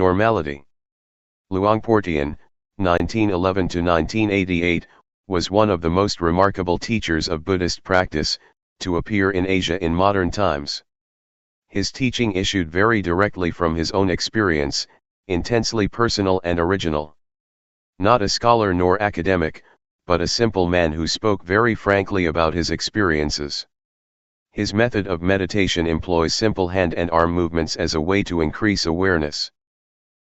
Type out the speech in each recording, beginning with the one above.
Normality. Luangpor Teean, 1911 to 1988, was one of the most remarkable teachers of Buddhist practice to appear in Asia in modern times. His teaching issued very directly from his own experience, intensely personal and original. Not a scholar nor academic, but a simple man who spoke very frankly about his experiences. His method of meditation employs simple hand and arm movements as a way to increase awareness.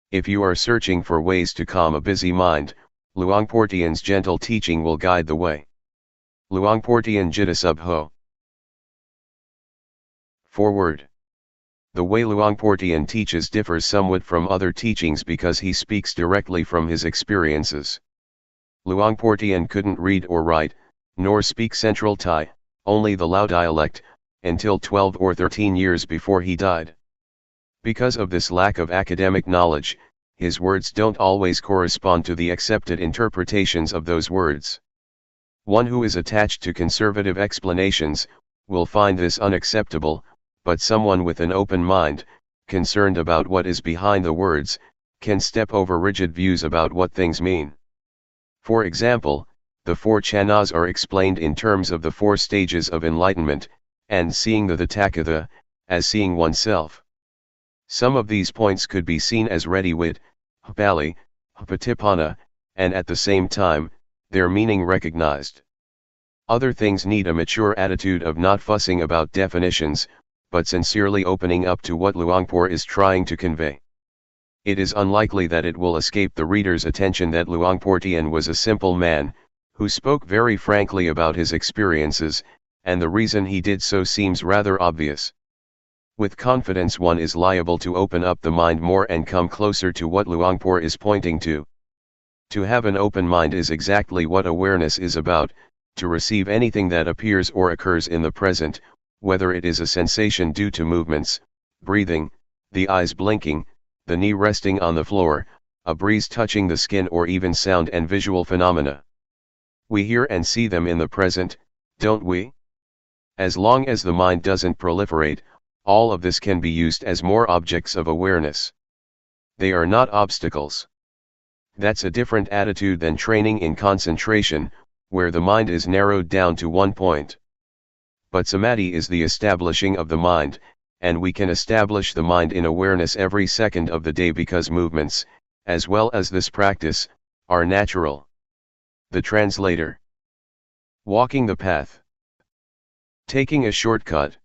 If you are searching for ways to calm a busy mind, Luangpor Teean's gentle teaching will guide the way. Luangpor Teean Jita Subho. Forward. The way Luangpor Teean teaches differs somewhat from other teachings because he speaks directly from his experiences. Luangpor Teean couldn't read or write, nor speak Central Thai, only the Lao dialect, until 12 or 13 years before he died. Because of this lack of academic knowledge, his words don't always correspond to the accepted interpretations of those words. One who is attached to conservative explanations will find this unacceptable, but someone with an open mind, concerned about what is behind the words, can step over rigid views about what things mean. For example, the four chanas are explained in terms of the four stages of enlightenment, and seeing the Tathagata, as seeing oneself. Some of these points could be seen as ready-wit, Pali, Patipanna, and at the same time, their meaning recognized. Other things need a mature attitude of not fussing about definitions, but sincerely opening up to what Luangpor is trying to convey. It is unlikely that it will escape the reader's attention that Luangpor Teean was a simple man, who spoke very frankly about his experiences, and the reason he did so seems rather obvious. With confidence one is liable to open up the mind more and come closer to what Luangpor is pointing to. To have an open mind is exactly what awareness is about, to receive anything that appears or occurs in the present, whether it is a sensation due to movements, breathing, the eyes blinking, the knee resting on the floor, a breeze touching the skin, or even sound and visual phenomena. We hear and see them in the present, don't we? As long as the mind doesn't proliferate, all of this can be used as more objects of awareness. They are not obstacles. That's a different attitude than training in concentration, where the mind is narrowed down to one point. But samadhi is the establishing of the mind, and we can establish the mind in awareness every second of the day because movements, as well as this practice, are natural. The translator. Walking the path. Taking a shortcut.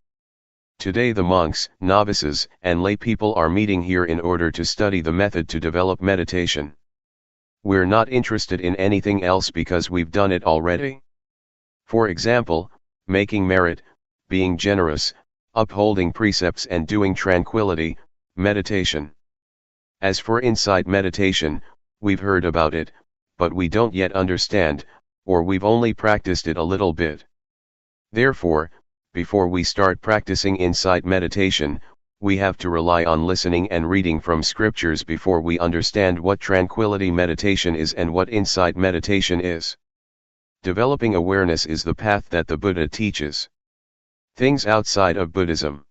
Today the monks, novices, and lay people are meeting here in order to study the method to develop meditation. We're not interested in anything else because we've done it already. For example, making merit, being generous, upholding precepts and doing tranquility, meditation. As for insight meditation, we've heard about it, but we don't yet understand, or we've only practiced it a little bit. Therefore, before we start practicing insight meditation, we have to rely on listening and reading from scriptures before we understand what tranquility meditation is and what insight meditation is. Developing awareness is the path that the Buddha teaches. Things outside of Buddhism.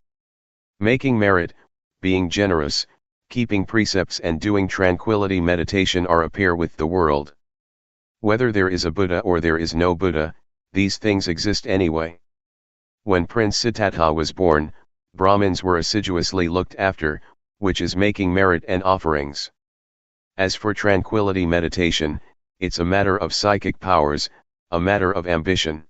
Making merit, being generous, keeping precepts and doing tranquility meditation are a pair with the world. Whether there is a Buddha or there is no Buddha, these things exist anyway. When Prince Siddhartha was born, Brahmins were assiduously looked after, which is making merit and offerings. As for tranquility meditation, it's a matter of psychic powers, a matter of ambition.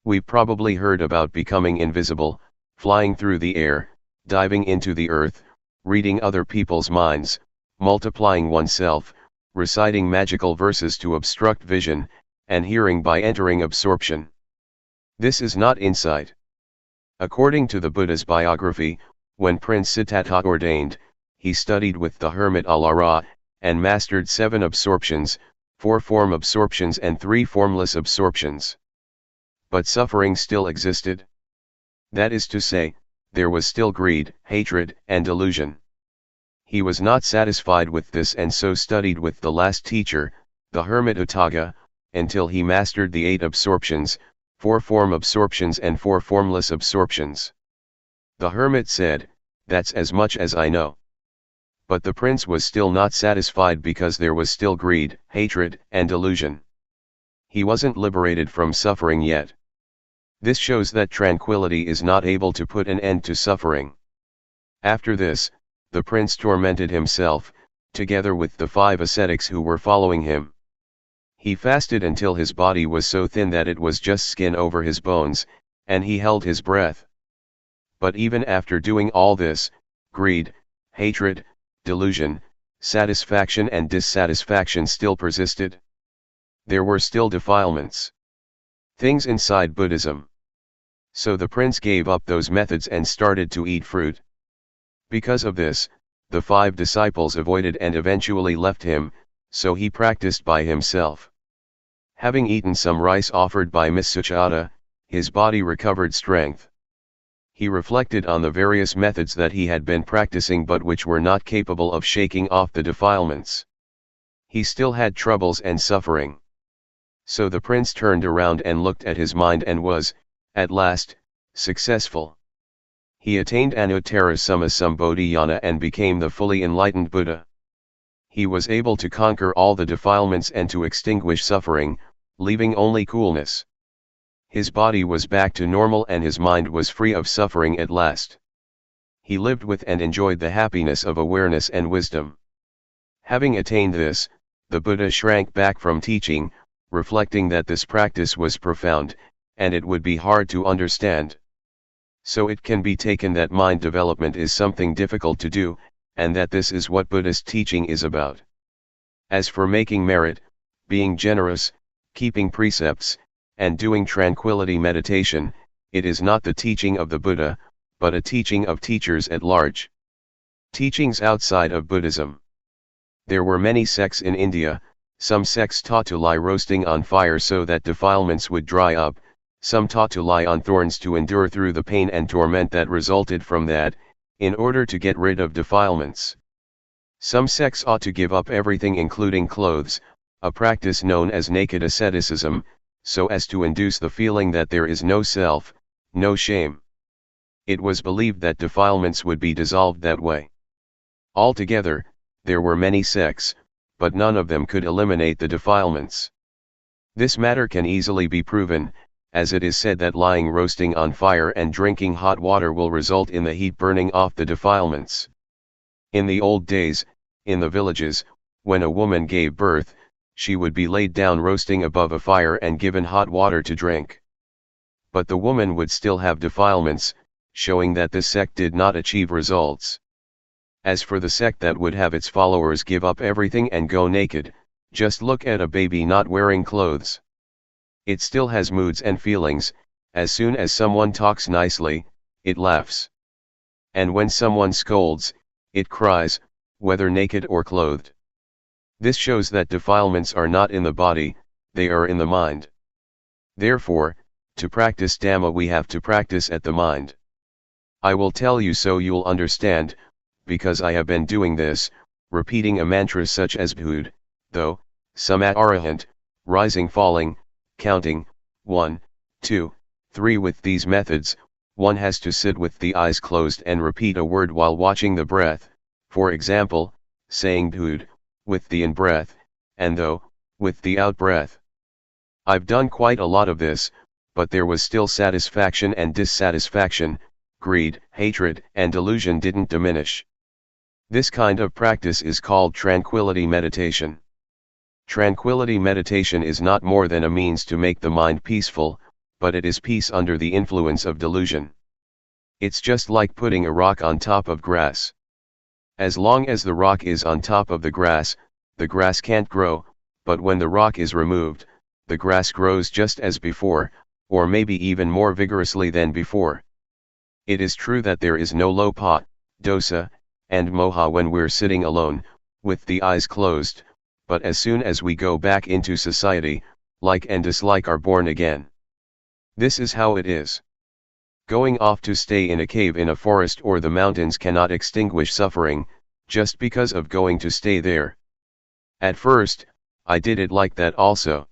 We've probably heard about becoming invisible, flying through the air, diving into the earth, reading other people's minds, multiplying oneself, reciting magical verses to obstruct vision, and hearing by entering absorption. This is not insight. According to the Buddha's biography, when Prince Siddhartha ordained, he studied with the hermit Alara, and mastered 7 absorptions, 4 form absorptions and 3 formless absorptions. But suffering still existed. That is to say, there was still greed, hatred, and delusion. He was not satisfied with this and so studied with the last teacher, the hermit Utthaga, until he mastered the 8 absorptions, 4 form absorptions and 4 formless absorptions. The hermit said, "That's as much as I know." But the prince was still not satisfied because there was still greed, hatred, and delusion. He wasn't liberated from suffering yet. This shows that tranquility is not able to put an end to suffering. After this, the prince tormented himself, together with the 5 ascetics who were following him. He fasted until his body was so thin that it was just skin over his bones, and he held his breath. But even after doing all this, greed, hatred, delusion, satisfaction and dissatisfaction still persisted. There were still defilements. Things inside Buddhism. So the prince gave up those methods and started to eat fruit. Because of this, the 5 disciples avoided and eventually left him, so he practiced by himself. Having eaten some rice offered by Miss Suchata, his body recovered strength. He reflected on the various methods that he had been practicing but which were not capable of shaking off the defilements. He still had troubles and suffering. So the prince turned around and looked at his mind and was, at last, successful. He attained Anuttara Sammasambodhiyana and became the fully enlightened Buddha. He was able to conquer all the defilements and to extinguish suffering, leaving only coolness. His body was back to normal and his mind was free of suffering at last. He lived with and enjoyed the happiness of awareness and wisdom. Having attained this, the Buddha shrank back from teaching, reflecting that this practice was profound, and it would be hard to understand. So it can be taken that mind development is something difficult to do, and that this is what Buddhist teaching is about. As for making merit, being generous, keeping precepts, and doing tranquility meditation, it is not the teaching of the Buddha, but a teaching of teachers at large. Teachings outside of Buddhism. There were many sects in India. Some sects taught to lie roasting on fire so that defilements would dry up, some taught to lie on thorns to endure through the pain and torment that resulted from that, in order to get rid of defilements. Some sects ought to give up everything including clothes, a practice known as naked asceticism, so as to induce the feeling that there is no self, no shame. It was believed that defilements would be dissolved that way. Altogether, there were many sects, but none of them could eliminate the defilements. This matter can easily be proven, as it is said that lying roasting on fire and drinking hot water will result in the heat burning off the defilements. In the old days, in the villages, when a woman gave birth, she would be laid down roasting above a fire and given hot water to drink. But the woman would still have defilements, showing that this sect did not achieve results. As for the sect that would have its followers give up everything and go naked, just look at a baby not wearing clothes. It still has moods and feelings. As soon as someone talks nicely, it laughs. And when someone scolds, it cries, whether naked or clothed. This shows that defilements are not in the body, they are in the mind. Therefore, to practice Dhamma we have to practice at the mind. I will tell you so you'll understand, because I have been doing this, repeating a mantra such as Bhud, though, Samat Arahant, rising falling, counting, 1, 2, 3 with these methods, one has to sit with the eyes closed and repeat a word while watching the breath, for example, saying Bhud, with the in-breath, and though, with the out-breath. I've done quite a lot of this, but there was still satisfaction and dissatisfaction, greed, hatred, and delusion didn't diminish. This kind of practice is called tranquility meditation. Tranquility meditation is not more than a means to make the mind peaceful, but it is peace under the influence of delusion. It's just like putting a rock on top of grass. As long as the rock is on top of the grass can't grow, but when the rock is removed, the grass grows just as before, or maybe even more vigorously than before. It is true that there is no lopa, dosa, and moha when we're sitting alone, with the eyes closed, but as soon as we go back into society, like and dislike are born again. This is how it is. Going off to stay in a cave in a forest or the mountains cannot extinguish suffering, just because of going to stay there. At first, I did it like that also.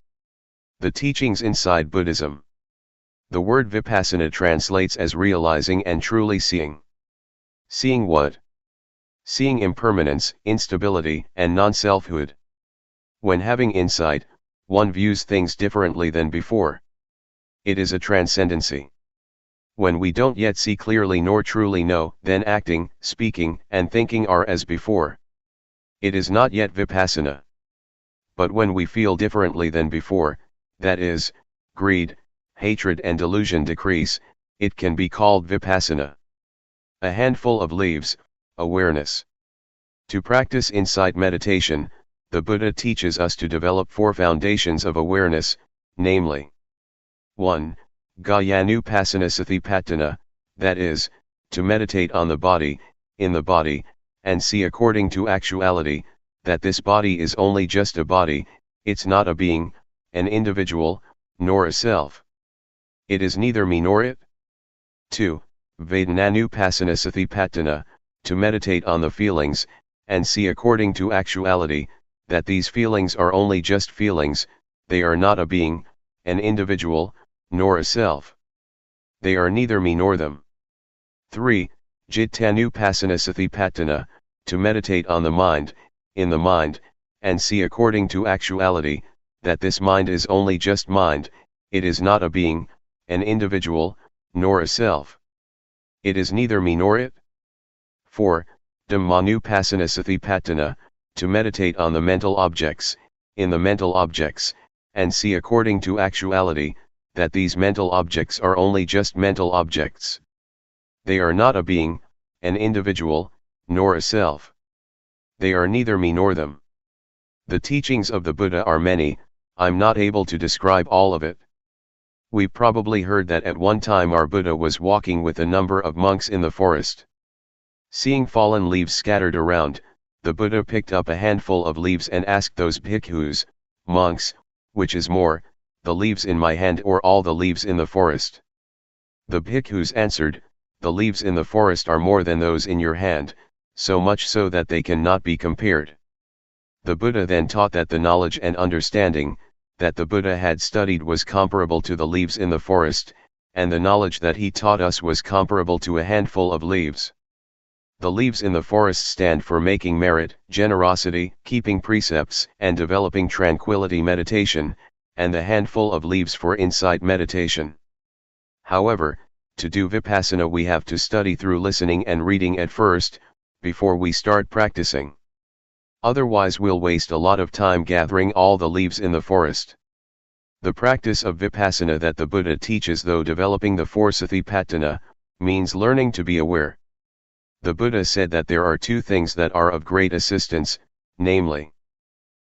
The teachings inside Buddhism. The word Vipassana translates as realizing and truly seeing. Seeing what? Seeing impermanence, instability, and non-selfhood. When having insight, one views things differently than before. It is a transcendency. When we don't yet see clearly nor truly know, then acting, speaking, and thinking are as before. It is not yet Vipassana. But when we feel differently than before, that is, greed, hatred and delusion decrease, it can be called Vipassana. A handful of leaves, awareness. To practice insight meditation, the Buddha teaches us to develop 4 foundations of awareness, namely 1. Gayanupasanasatipatthana, that is, to meditate on the body, in the body, and see according to actuality, that this body is only just a body, it's not a being, an individual, nor a self. It is neither me nor it. 2. Vedananupasanasatipatthana, to meditate on the feelings, and see according to actuality, that these feelings are only just feelings, they are not a being, an individual, nor a self. They are neither me nor them. 3. Jittanupasanasatipatthana, to meditate on the mind, in the mind, and see according to actuality, that this mind is only just mind, it is not a being, an individual, nor a self. It is neither me nor it. 4. Dhammanupasanasatipatthana, to meditate on the mental objects, in the mental objects, and see according to actuality, that these mental objects are only just mental objects. They are not a being, an individual, nor a self. They are neither me nor them. The teachings of the Buddha are many, I'm not able to describe all of it. We probably heard that at one time our Buddha was walking with a number of monks in the forest. Seeing fallen leaves scattered around, the Buddha picked up a handful of leaves and asked those bhikkhus, monks, which is more, the leaves in my hand or all the leaves in the forest? The bhikkhus answered, the leaves in the forest are more than those in your hand, so much so that they cannot be compared. The Buddha then taught that the knowledge and understanding that the Buddha had studied was comparable to the leaves in the forest, and the knowledge that he taught us was comparable to a handful of leaves. The leaves in the forest stand for making merit, generosity, keeping precepts, and developing tranquility meditation, and the handful of leaves for insight meditation. However, to do Vipassana we have to study through listening and reading at first, before we start practicing. Otherwise we'll waste a lot of time gathering all the leaves in the forest. The practice of Vipassana that the Buddha teaches, though developing the 4 Satipatthana, means learning to be aware. The Buddha said that there are 2 things that are of great assistance, namely,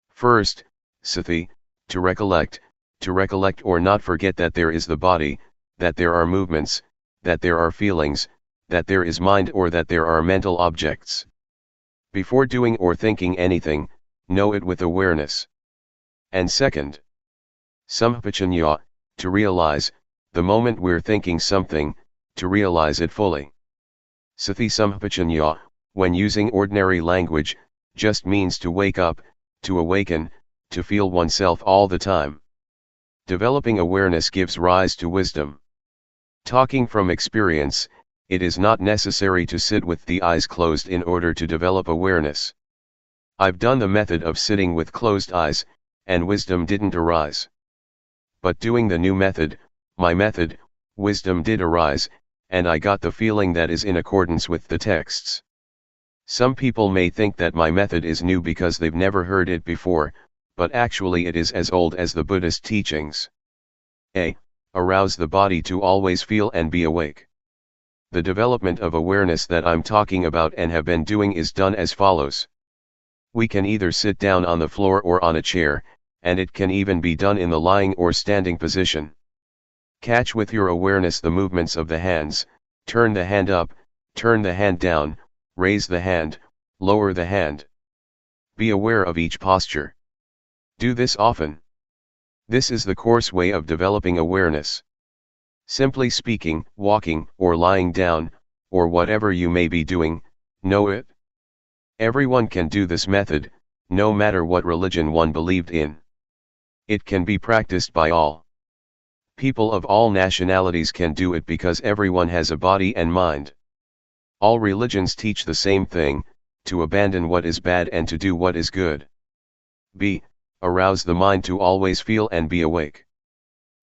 first, sati, to recollect or not forget that there is the body, that there are movements, that there are feelings, that there is mind or that there are mental objects. Before doing or thinking anything, know it with awareness. And second, sampajanya, to realize, the moment we're thinking something, to realize it fully. Sati sampajanya, when using ordinary language, just means to wake up, to awaken, to feel oneself all the time. Developing awareness gives rise to wisdom. Talking from experience, it is not necessary to sit with the eyes closed in order to develop awareness. I've done the method of sitting with closed eyes, and wisdom didn't arise. But doing the new method, my method, wisdom did arise, and I got the feeling that is in accordance with the texts. Some people may think that my method is new because they've never heard it before, but actually it is as old as the Buddhist teachings. A. Arouse the body to always feel and be awake. The development of awareness that I'm talking about and have been doing is done as follows. We can either sit down on the floor or on a chair, and it can even be done in the lying or standing position. Catch with your awareness the movements of the hands, turn the hand up, turn the hand down, raise the hand, lower the hand. Be aware of each posture. Do this often. This is the coarse way of developing awareness. Simply speaking, walking, or lying down, or whatever you may be doing, know it. Everyone can do this method, no matter what religion one believed in. It can be practiced by all. People of all nationalities can do it because everyone has a body and mind. All religions teach the same thing, to abandon what is bad and to do what is good. B. Arouse the mind to always feel and be awake.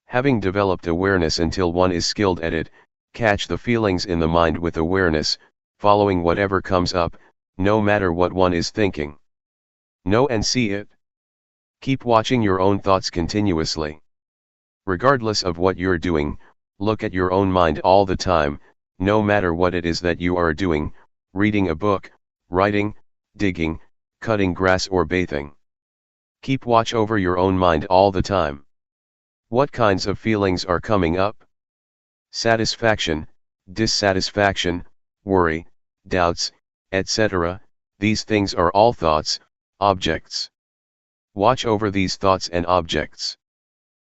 Having developed awareness until one is skilled at it, catch the feelings in the mind with awareness, following whatever comes up, no matter what one is thinking. Know and see it. Keep watching your own thoughts continuously. Regardless of what you're doing, look at your own mind all the time, no matter what it is that you are doing, reading a book, writing, digging, cutting grass or bathing. Keep watch over your own mind all the time. What kinds of feelings are coming up? Satisfaction, dissatisfaction, worry, doubts, etc. These things are all thoughts, objects. Watch over these thoughts and objects.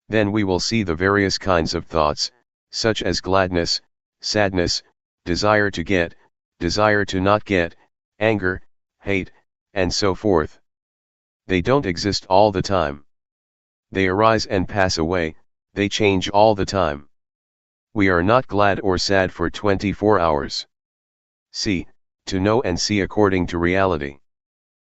Then we will see the various kinds of thoughts, such as gladness, sadness, desire to get, desire to not get, anger, hate, and so forth. They don't exist all the time. They arise and pass away, they change all the time. We are not glad or sad for 24 hours. See, to know and see according to reality.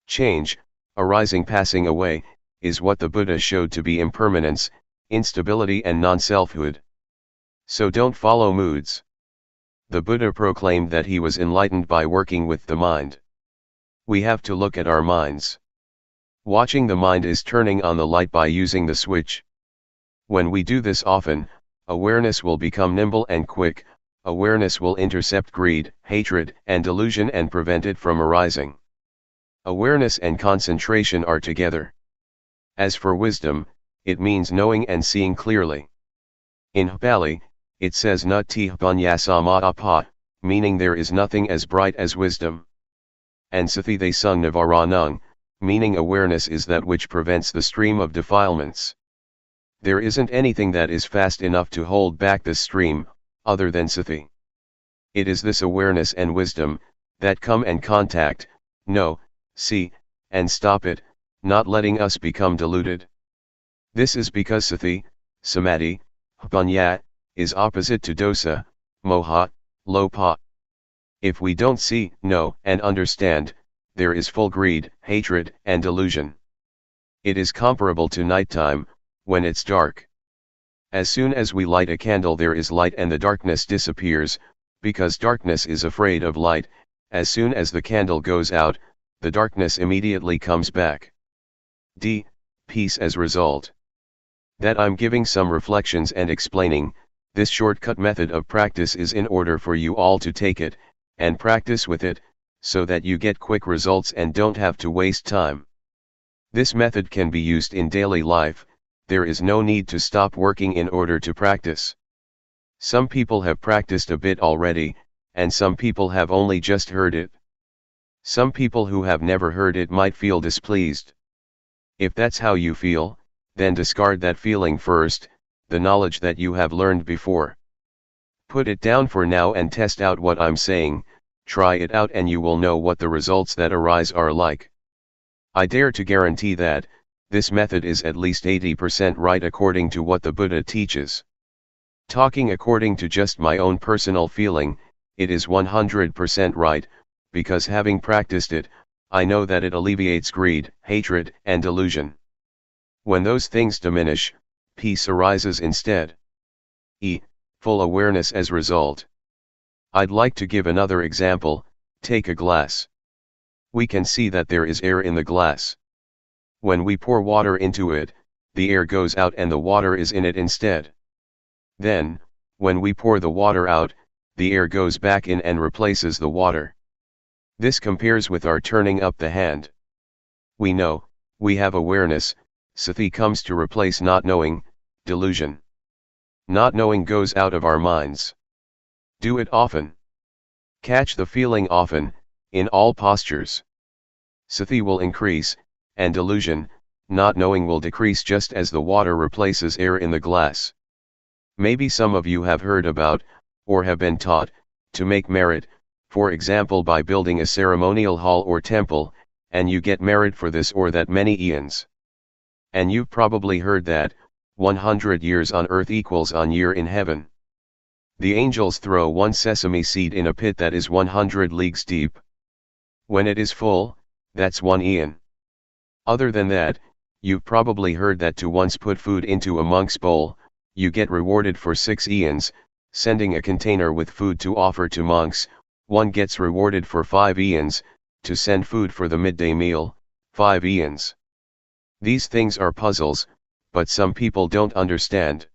Change, arising passing away, is what the Buddha showed to be impermanence, instability and non-selfhood. So don't follow moods. The Buddha proclaimed that he was enlightened by working with the mind. We have to look at our minds. Watching the mind is turning on the light by using the switch. When we do this often, awareness will become nimble and quick, awareness will intercept greed, hatred, and delusion and prevent it from arising. Awareness and concentration are together. As for wisdom, it means knowing and seeing clearly. In Pali, it says Nati Panyasama, meaning there is nothing as bright as wisdom. And Sathi they sung Navaranang, meaning awareness is that which prevents the stream of defilements. There isn't anything that is fast enough to hold back the stream, other than Sathi. It is this awareness and wisdom, that come and contact, know, see, and stop it, not letting us become deluded. This is because Sathi, Samadhi, Panya, is opposite to dosa, moha, lopa. If we don't see, know, and understand, there is full greed, hatred, and delusion. It is comparable to nighttime, when it's dark. As soon as we light a candle there is light and the darkness disappears, because darkness is afraid of light. As soon as the candle goes out, the darkness immediately comes back. D. Peace as result. That I'm giving some reflections and explaining, this shortcut method of practice is in order for you all to take it, and practice with it, so that you get quick results and don't have to waste time. This method can be used in daily life, there is no need to stop working in order to practice. Some people have practiced a bit already, and some people have only just heard it. Some people who have never heard it might feel displeased. If that's how you feel, then discard that feeling first, the knowledge that you have learned before. Put it down for now and test out what I'm saying, try it out and you will know what the results that arise are like. I dare to guarantee that, this method is at least 80% right according to what the Buddha teaches. Talking according to just my own personal feeling, it is 100% right, because having practiced it, I know that it alleviates greed, hatred, and delusion. When those things diminish, peace arises instead. E. Full awareness as result. I'd like to give another example. Take a glass. We can see that there is air in the glass. When we pour water into it, the air goes out and the water is in it instead. Then, when we pour the water out, the air goes back in and replaces the water. This compares with our turning up the hand. We know, we have awareness, Sathi comes to replace not knowing, delusion. Not knowing goes out of our minds. Do it often. Catch the feeling often, in all postures. Sati will increase, and delusion, not knowing, will decrease just as the water replaces air in the glass. Maybe some of you have heard about, or have been taught, to make merit, for example by building a ceremonial hall or temple, and you get merit for this or that many eons. And you've probably heard that, 100 years on earth equals one year in heaven. The angels throw one sesame seed in a pit that is 100 leagues deep. When it is full, that's 1 eon. Other than that, you've probably heard that to once put food into a monk's bowl, you get rewarded for 6 eons, sending a container with food to offer to monks, one gets rewarded for 5 eons, to send food for the midday meal, 5 eons. These things are puzzles, but some people don't understand.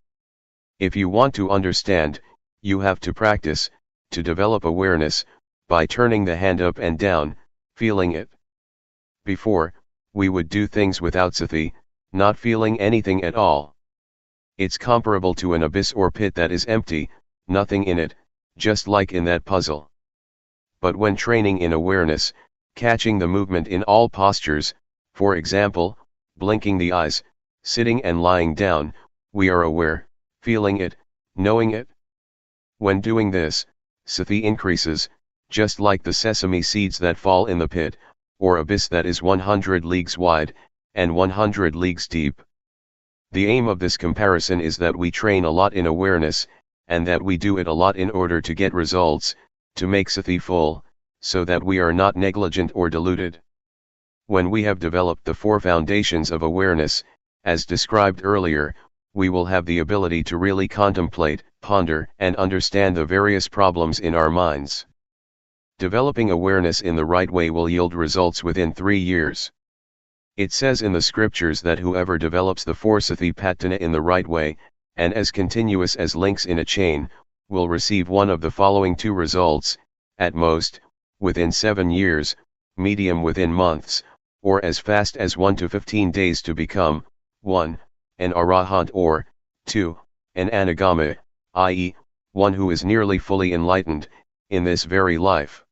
If you want to understand, you have to practice, to develop awareness, by turning the hand up and down, feeling it. Before, we would do things without sati, not feeling anything at all. It's comparable to an abyss or pit that is empty, nothing in it, just like in that puzzle. But when training in awareness, catching the movement in all postures, for example, blinking the eyes, sitting and lying down, we are aware, feeling it, knowing it. When doing this, sati increases, just like the sesame seeds that fall in the pit, or abyss that is 100 leagues wide, and 100 leagues deep. The aim of this comparison is that we train a lot in awareness, and that we do it a lot in order to get results, to make sati full, so that we are not negligent or deluded. When we have developed the 4 foundations of awareness, as described earlier, we will have the ability to really contemplate, ponder, and understand the various problems in our minds. Developing awareness in the right way will yield results within 3 years. It says in the scriptures that whoever develops the 4 satipatthana in the right way, and as continuous as links in a chain, will receive one of the following 2 results, at most, within 7 years, medium within months, or as fast as 1 to 15 days to become, 1, an arahant, or 2, an anagama, i.e., one who is nearly fully enlightened, in this very life.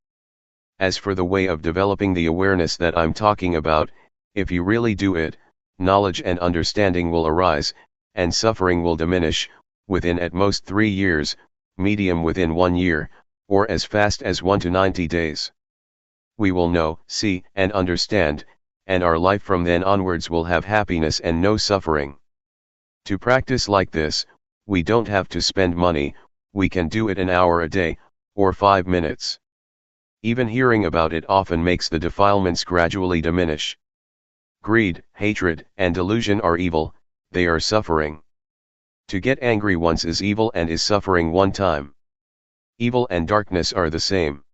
As for the way of developing the awareness that I'm talking about, if you really do it, knowledge and understanding will arise, and suffering will diminish, within at most 3 years, medium within 1 year, or as fast as 1 to 90 days. We will know, see, and understand, and our life from then onwards will have happiness and no suffering. To practice like this, we don't have to spend money, we can do it an hour a day, or 5 minutes. Even hearing about it often makes the defilements gradually diminish. Greed, hatred, and delusion are evil, they are suffering. To get angry once is evil and is suffering one time. Evil and darkness are the same.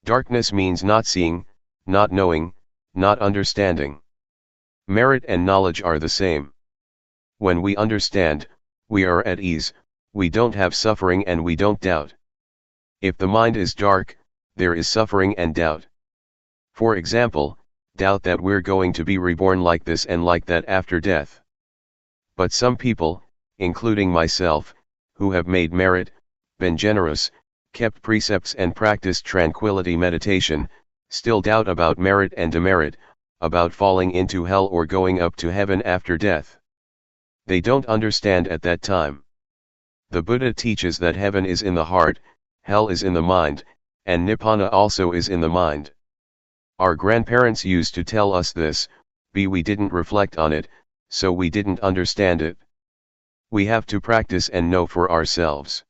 Darkness means not seeing, not knowing, not understanding. Merit and knowledge are the same. When we understand, we are at ease, we don't have suffering and we don't doubt. If the mind is dark, there is suffering and doubt. For example, doubt that we're going to be reborn like this and like that after death. But some people, including myself, who have made merit, been generous, kept precepts and practiced tranquility meditation, still doubt about merit and demerit, about falling into hell or going up to heaven after death. They don't understand at that time. The Buddha teaches that heaven is in the heart, hell is in the mind, and Nibbana also is in the mind. Our grandparents used to tell us this, but we didn't reflect on it, so we didn't understand it. We have to practice and know for ourselves.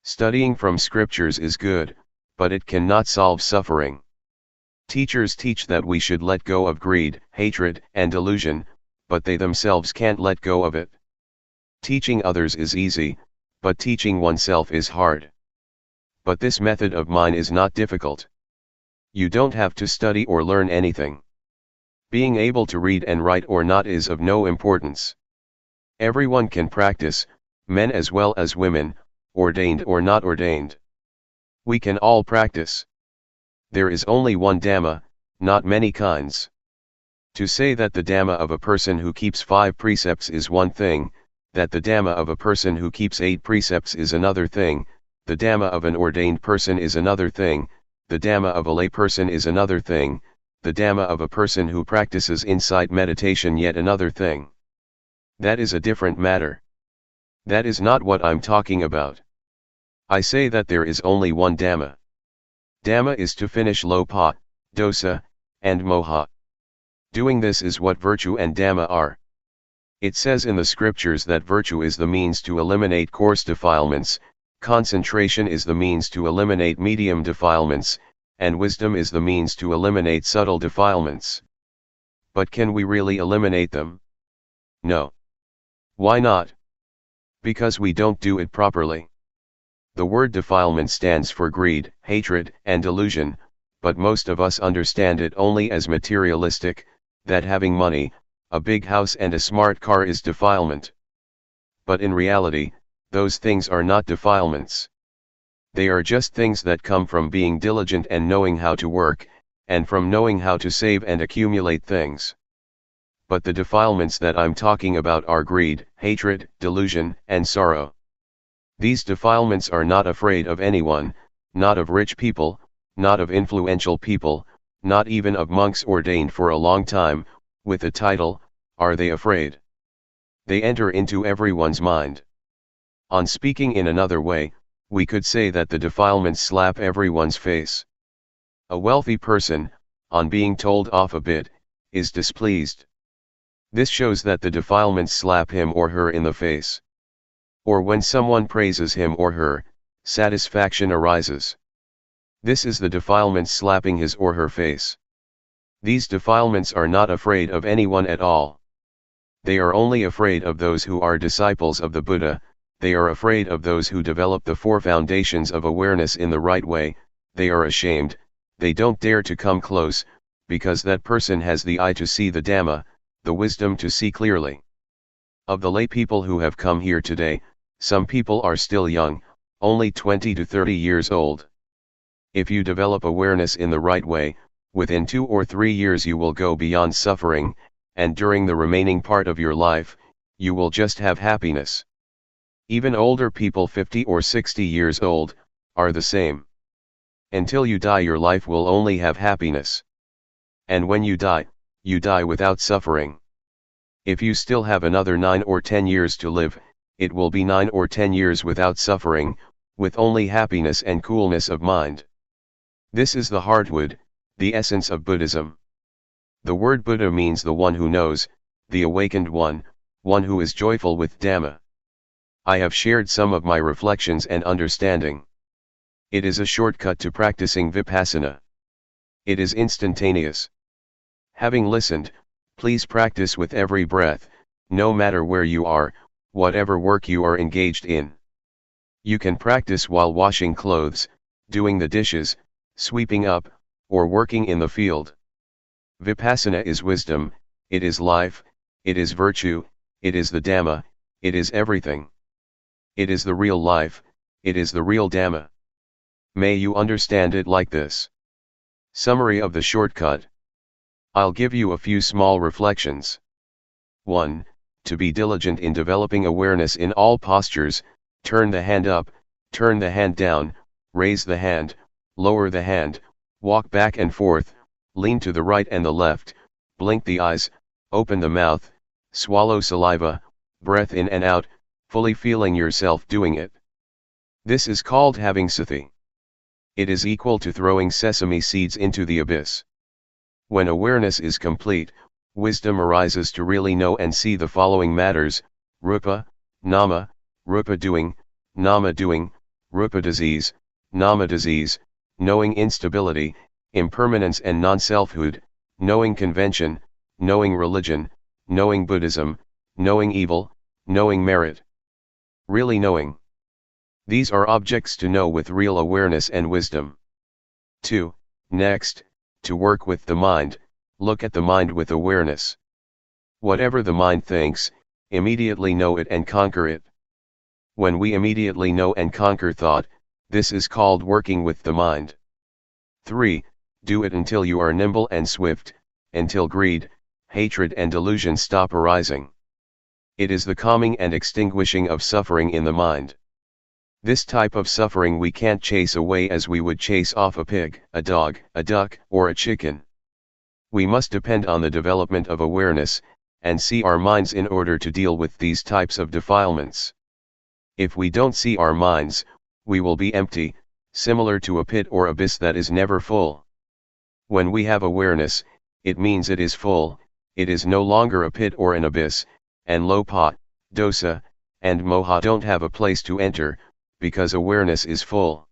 Studying from scriptures is good, but it cannot solve suffering. Teachers teach that we should let go of greed, hatred, and delusion, but they themselves can't let go of it. Teaching others is easy, but teaching oneself is hard. But this method of mine is not difficult. You don't have to study or learn anything. Being able to read and write or not is of no importance. Everyone can practice, men as well as women, ordained or not ordained. We can all practice. There is only one Dhamma, not many kinds. To say that the Dhamma of a person who keeps 5 precepts is one thing, that the Dhamma of a person who keeps 8 precepts is another thing, The Dhamma of an ordained person is another thing, the Dhamma of a lay person is another thing, the Dhamma of a person who practices insight meditation yet another thing. That is a different matter. That is not what I'm talking about. I say that there is only one Dhamma. Dhamma is to finish lopa, dosa, and moha. Doing this is what virtue and Dhamma are. It says in the scriptures that virtue is the means to eliminate coarse defilements, concentration is the means to eliminate medium defilements, and wisdom is the means to eliminate subtle defilements. But can we really eliminate them? No. Why not? Because we don't do it properly. The word defilement stands for greed, hatred, and delusion, but most of us understand it only as materialistic, that having money, a big house and a smart car is defilement. But in reality, those things are not defilements. They are just things that come from being diligent and knowing how to work, and from knowing how to save and accumulate things. But the defilements that I'm talking about are greed, hatred, delusion, and sorrow. These defilements are not afraid of anyone, not of rich people, not of influential people, not even of monks ordained for a long time, with a title, are they afraid? They enter into everyone's mind. On speaking in another way, we could say that the defilements slap everyone's face. A wealthy person, on being told off a bit, is displeased. This shows that the defilements slap him or her in the face. Or when someone praises him or her, satisfaction arises. This is the defilements slapping his or her face. These defilements are not afraid of anyone at all. They are only afraid of those who are disciples of the Buddha, they are afraid of those who develop the four foundations of awareness in the right way, they are ashamed, they don't dare to come close, because that person has the eye to see the Dhamma, the wisdom to see clearly. Of the lay people who have come here today, some people are still young, only 20 to 30 years old. If you develop awareness in the right way, within 2 or 3 years you will go beyond suffering, and during the remaining part of your life, you will just have happiness. Even older people 50 or 60 years old, are the same. Until you die your life will only have happiness. And when you die without suffering. If you still have another 9 or 10 years to live, it will be 9 or 10 years without suffering, with only happiness and coolness of mind. This is the heartwood, the essence of Buddhism. The word Buddha means the one who knows, the awakened one who is joyful with Dhamma. I have shared some of my reflections and understanding. It is a shortcut to practicing Vipassana. It is instantaneous. Having listened, please practice with every breath, no matter where you are, whatever work you are engaged in. You can practice while washing clothes, doing the dishes, sweeping up, or working in the field. Vipassana is wisdom, it is life, it is virtue, it is the Dhamma, it is everything. It is the real life, it is the real Dhamma. May you understand it like this. Summary of the shortcut. I'll give you a few small reflections. 1. To be diligent in developing awareness in all postures, turn the hand up, turn the hand down, raise the hand, lower the hand, walk back and forth, lean to the right and the left, blink the eyes, open the mouth, swallow saliva, breath in and out, fully feeling yourself doing it. This is called having sati. It is equal to throwing sesame seeds into the abyss. When awareness is complete, wisdom arises to really know and see the following matters: rupa, nama, rupa doing, nama doing, rupa disease, nama disease, knowing instability, impermanence and non-selfhood, knowing convention, knowing religion, knowing Buddhism, knowing evil, knowing merit. Really knowing. These are objects to know with real awareness and wisdom. 2. Next, to work with the mind, look at the mind with awareness. Whatever the mind thinks, immediately know it and conquer it. When we immediately know and conquer thought, this is called working with the mind. 3. Do it until you are nimble and swift, until greed, hatred and delusion stop arising. It is the calming and extinguishing of suffering in the mind. This type of suffering we can't chase away as we would chase off a pig, a dog, a duck, or a chicken. We must depend on the development of awareness, and see our minds in order to deal with these types of defilements. If we don't see our minds, we will be empty, similar to a pit or abyss that is never full. When we have awareness, it means it is full, it is no longer a pit or an abyss, and lopa, dosa, and moha don't have a place to enter, because awareness is full.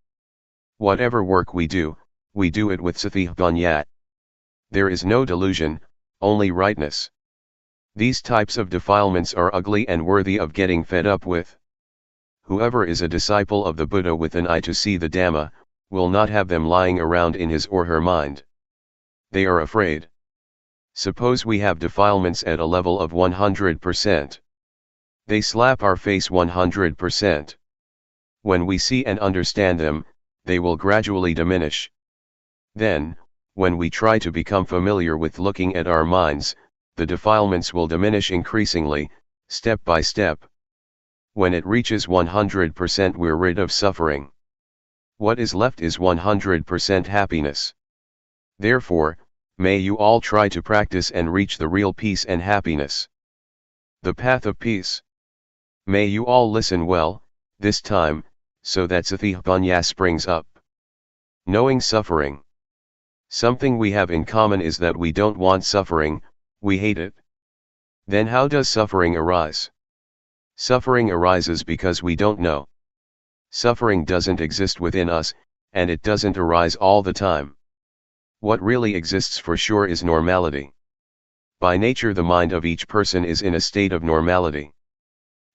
Whatever work we do it with sathipanya. There is no delusion, only rightness. These types of defilements are ugly and worthy of getting fed up with. Whoever is a disciple of the Buddha with an eye to see the Dhamma, will not have them lying around in his or her mind. They are afraid. Suppose we have defilements at a level of 100%. They slap our face 100%. When we see and understand them, they will gradually diminish. Then, when we try to become familiar with looking at our minds, the defilements will diminish increasingly, step by step. When it reaches 100%, we're rid of suffering. What is left is 100% happiness. Therefore, may you all try to practice and reach the real peace and happiness. The path of peace. May you all listen well, this time, so that sathipanya springs up. Knowing suffering. Something we have in common is that we don't want suffering, we hate it. Then how does suffering arise? Suffering arises because we don't know. Suffering doesn't exist within us, and it doesn't arise all the time. What really exists for sure is normality. By nature, the mind of each person is in a state of normality.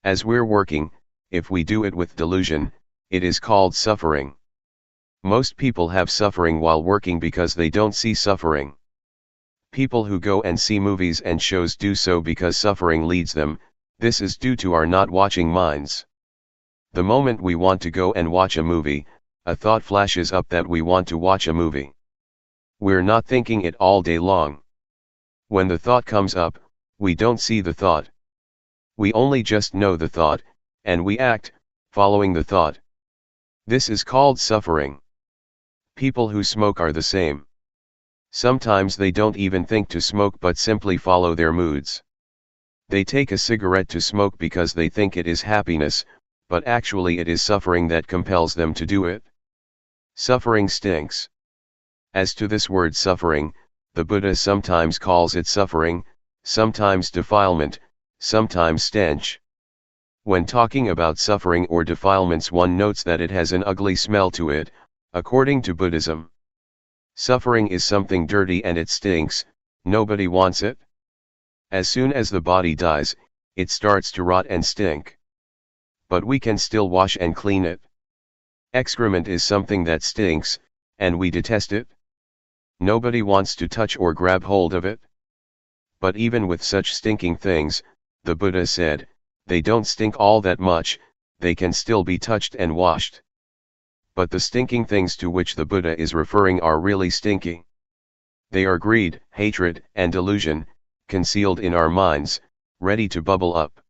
As we're working, if we do it with delusion, it is called suffering. Most people have suffering while working because they don't see suffering. People who go and see movies and shows do so because suffering leads them. This is due to our not watching minds. The moment we want to go and watch a movie, a thought flashes up that we want to watch a movie. We're not thinking it all day long. When the thought comes up, we don't see the thought. We only just know the thought, and we act, following the thought. This is called suffering. People who smoke are the same. Sometimes they don't even think to smoke but simply follow their moods. They take a cigarette to smoke because they think it is happiness, but actually it is suffering that compels them to do it. Suffering stinks. As to this word suffering, the Buddha sometimes calls it suffering, sometimes defilement, sometimes stench. When talking about suffering or defilements, one notes that it has an ugly smell to it, according to Buddhism. Suffering is something dirty and it stinks, nobody wants it. As soon as the body dies, it starts to rot and stink. But we can still wash and clean it. Excrement is something that stinks, and we detest it. Nobody wants to touch or grab hold of it. But even with such stinking things, the Buddha said, they don't stink all that much, they can still be touched and washed. But the stinking things to which the Buddha is referring are really stinky. They are greed, hatred, and delusion, concealed in our minds, ready to bubble up.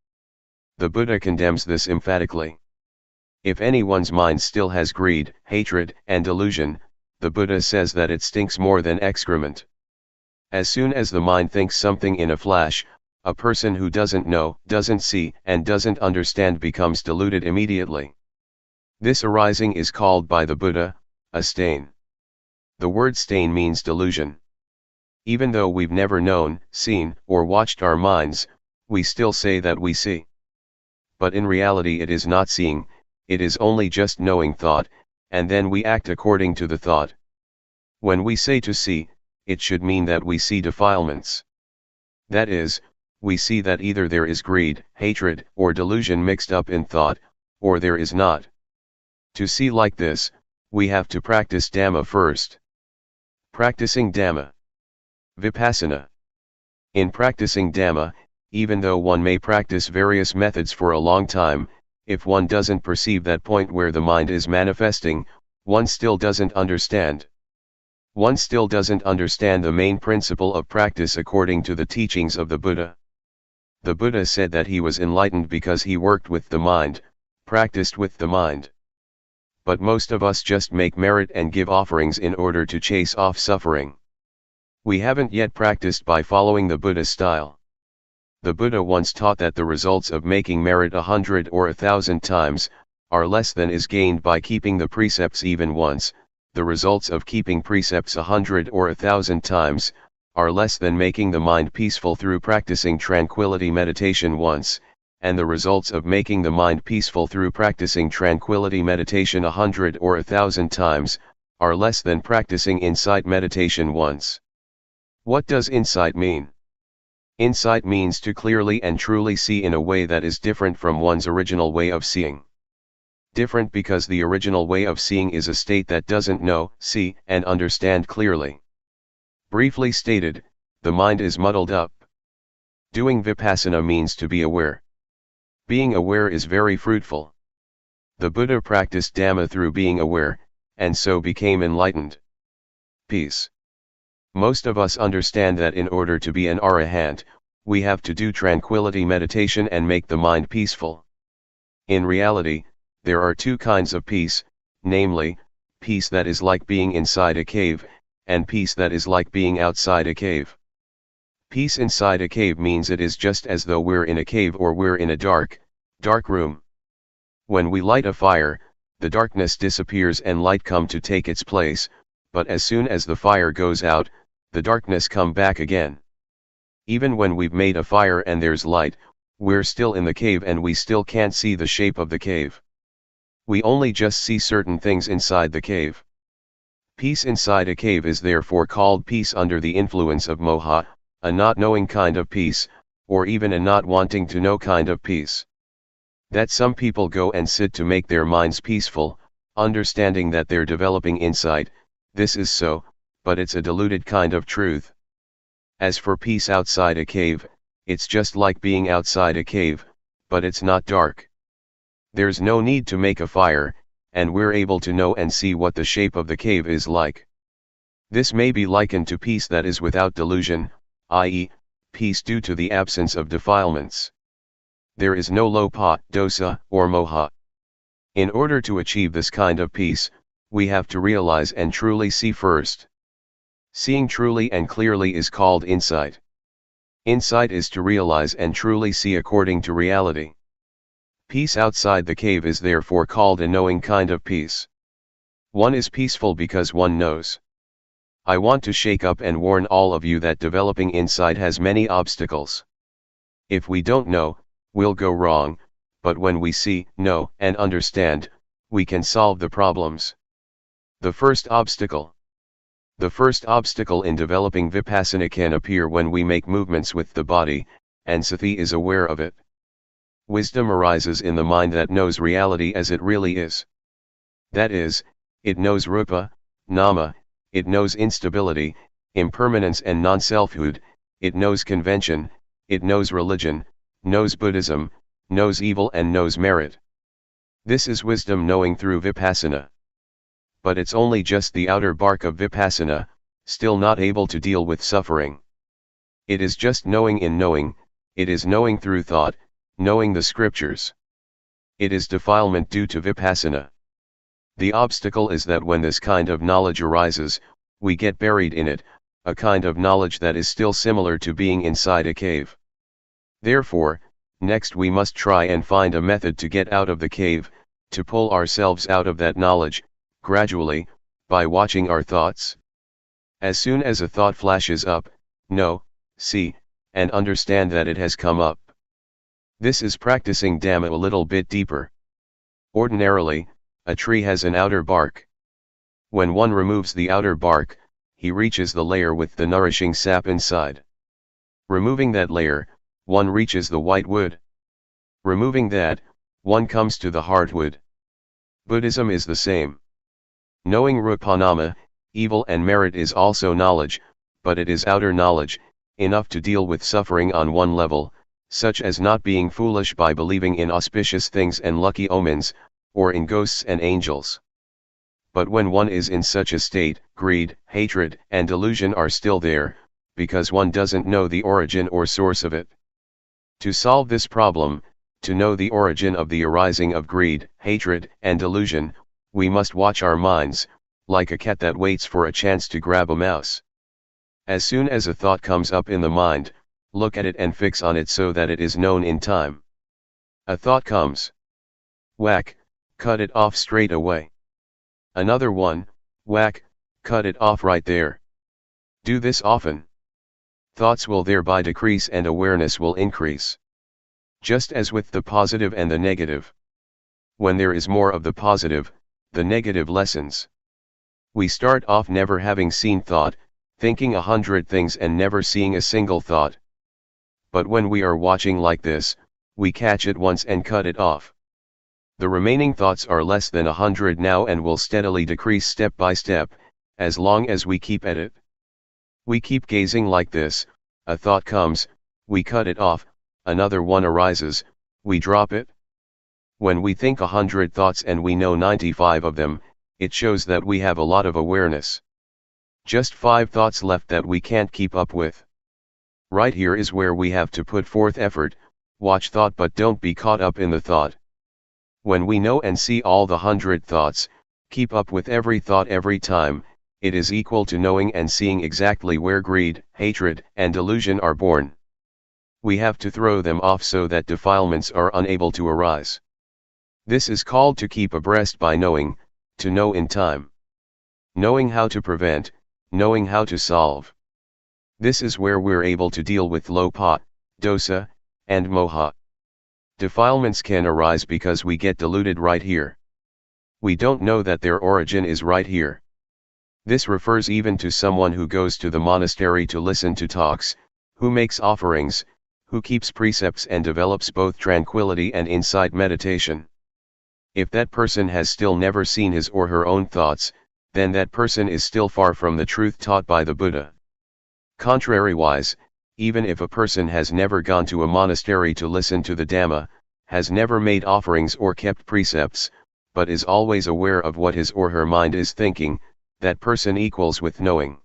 The Buddha condemns this emphatically. If anyone's mind still has greed, hatred, and delusion, the Buddha says that it stinks more than excrement. As soon as the mind thinks something in a flash, a person who doesn't know, doesn't see, and doesn't understand becomes deluded immediately. This arising is called by the Buddha, a stain. The word stain means delusion. Even though we've never known, seen, or watched our minds, we still say that we see. But in reality it is not seeing, it is only just knowing thought, and then we act according to the thought. When we say to see, it should mean that we see defilements. That is, we see that either there is greed, hatred, or delusion mixed up in thought, or there is not. To see like this, we have to practice Dhamma first. Practicing Dhamma. Vipassana. In practicing Dhamma, even though one may practice various methods for a long time, if one doesn't perceive that point where the mind is manifesting, one still doesn't understand. One still doesn't understand the main principle of practice according to the teachings of the Buddha. The Buddha said that he was enlightened because he worked with the mind, practiced with the mind. But most of us just make merit and give offerings in order to chase off suffering. We haven't yet practiced by following the Buddha style. The Buddha once taught that the results of making merit 100 or 1,000 times are less than is gained by keeping the precepts even once. The results of keeping precepts 100 or 1,000 times are less than making the mind peaceful through practicing tranquility meditation once, and the results of making the mind peaceful through practicing tranquility meditation 100 or 1,000 times are less than practicing insight meditation once. What does insight mean? Insight means to clearly and truly see in a way that is different from one's original way of seeing. Different because the original way of seeing is a state that doesn't know, see, and understand clearly. Briefly stated, the mind is muddled up. Doing Vipassana means to be aware. Being aware is very fruitful. The Buddha practiced Dhamma through being aware, and so became enlightened. Peace. Most of us understand that in order to be an arahant, we have to do tranquility meditation and make the mind peaceful. In reality, there are two kinds of peace, namely, peace that is like being inside a cave, and peace that is like being outside a cave. Peace inside a cave means it is just as though we're in a cave or we're in a dark room. When we light a fire, the darkness disappears and light come to take its place, but as soon as the fire goes out, the darkness come back again. Even when we've made a fire and there's light, we're still in the cave and we still can't see the shape of the cave. We only just see certain things inside the cave. Peace inside a cave is therefore called peace under the influence of moha, a not knowing kind of peace, or even a not wanting to know kind of peace. That some people go and sit to make their minds peaceful, understanding that they're developing insight, this is so, but it's a diluted kind of truth. As for peace outside a cave, it's just like being outside a cave, but it's not dark. There's no need to make a fire, and we're able to know and see what the shape of the cave is like. This may be likened to peace that is without delusion, i.e., peace due to the absence of defilements. There is no lopa, dosa, or moha. In order to achieve this kind of peace, we have to realize and truly see first. Seeing truly and clearly is called insight. Insight is to realize and truly see according to reality. Peace outside the cave is therefore called a knowing kind of peace. One is peaceful because one knows. I want to shake up and warn all of you that developing insight has many obstacles. If we don't know, we'll go wrong, but when we see, know, and understand, we can solve the problems. The first obstacle. The first obstacle in developing Vipassana can appear when we make movements with the body, and sati is aware of it. Wisdom arises in the mind that knows reality as it really is. That is, it knows rupa, nama, it knows instability, impermanence and non-selfhood, it knows convention, it knows religion, knows Buddhism, knows evil and knows merit. This is wisdom knowing through Vipassana. But it's only just the outer bark of Vipassana, still not able to deal with suffering. It is just knowing in knowing, it is knowing through thought, knowing the scriptures. It is defilement due to Vipassana. The obstacle is that when this kind of knowledge arises, we get buried in it, a kind of knowledge that is still similar to being inside a cave. Therefore, next we must try and find a method to get out of the cave, to pull ourselves out of that knowledge, gradually, by watching our thoughts. As soon as a thought flashes up, know, see, and understand that it has come up. This is practicing Dhamma a little bit deeper. Ordinarily, a tree has an outer bark. When one removes the outer bark, he reaches the layer with the nourishing sap inside. Removing that layer, one reaches the white wood. Removing that, one comes to the hardwood. Buddhism is the same. Knowing rupanama, evil and merit is also knowledge, but it is outer knowledge, enough to deal with suffering on one level, such as not being foolish by believing in auspicious things and lucky omens, or in ghosts and angels. But when one is in such a state, greed, hatred, and delusion are still there, because one doesn't know the origin or source of it. To solve this problem, to know the origin of the arising of greed, hatred, and delusion, We must watch our minds, like a cat that waits for a chance to grab a mouse. As soon as a thought comes up in the mind, look at it and fix on it so that it is known in time. A thought comes. Whack, cut it off straight away. Another one, whack, cut it off right there. Do this often. Thoughts will thereby decrease and awareness will increase. Just as with the positive and the negative. When there is more of the positive, the negative lessens. We start off never having seen thought, thinking 100 things and never seeing a single thought. But when we are watching like this, we catch it once and cut it off. The remaining thoughts are less than 100 now and will steadily decrease step by step, as long as we keep at it. We keep gazing like this, a thought comes, we cut it off, another one arises, we drop it. When we think 100 thoughts and we know 95 of them, it shows that we have a lot of awareness. Just 5 thoughts left that we can't keep up with. Right here is where we have to put forth effort, watch thought but don't be caught up in the thought. When we know and see all the 100 thoughts, keep up with every thought every time, it is equal to knowing and seeing exactly where greed, hatred, and delusion are born. We have to throw them off so that defilements are unable to arise. This is called to keep abreast by knowing, to know in time. Knowing how to prevent, knowing how to solve. This is where we're able to deal with lopa, dosa, and moha. Defilements can arise because we get deluded right here. We don't know that their origin is right here. This refers even to someone who goes to the monastery to listen to talks, who makes offerings, who keeps precepts and develops both tranquility and insight meditation. If that person has still never seen his or her own thoughts, then that person is still far from the truth taught by the Buddha. Contrariwise, even if a person has never gone to a monastery to listen to the Dhamma, has never made offerings or kept precepts, but is always aware of what his or her mind is thinking, that person equals with knowing.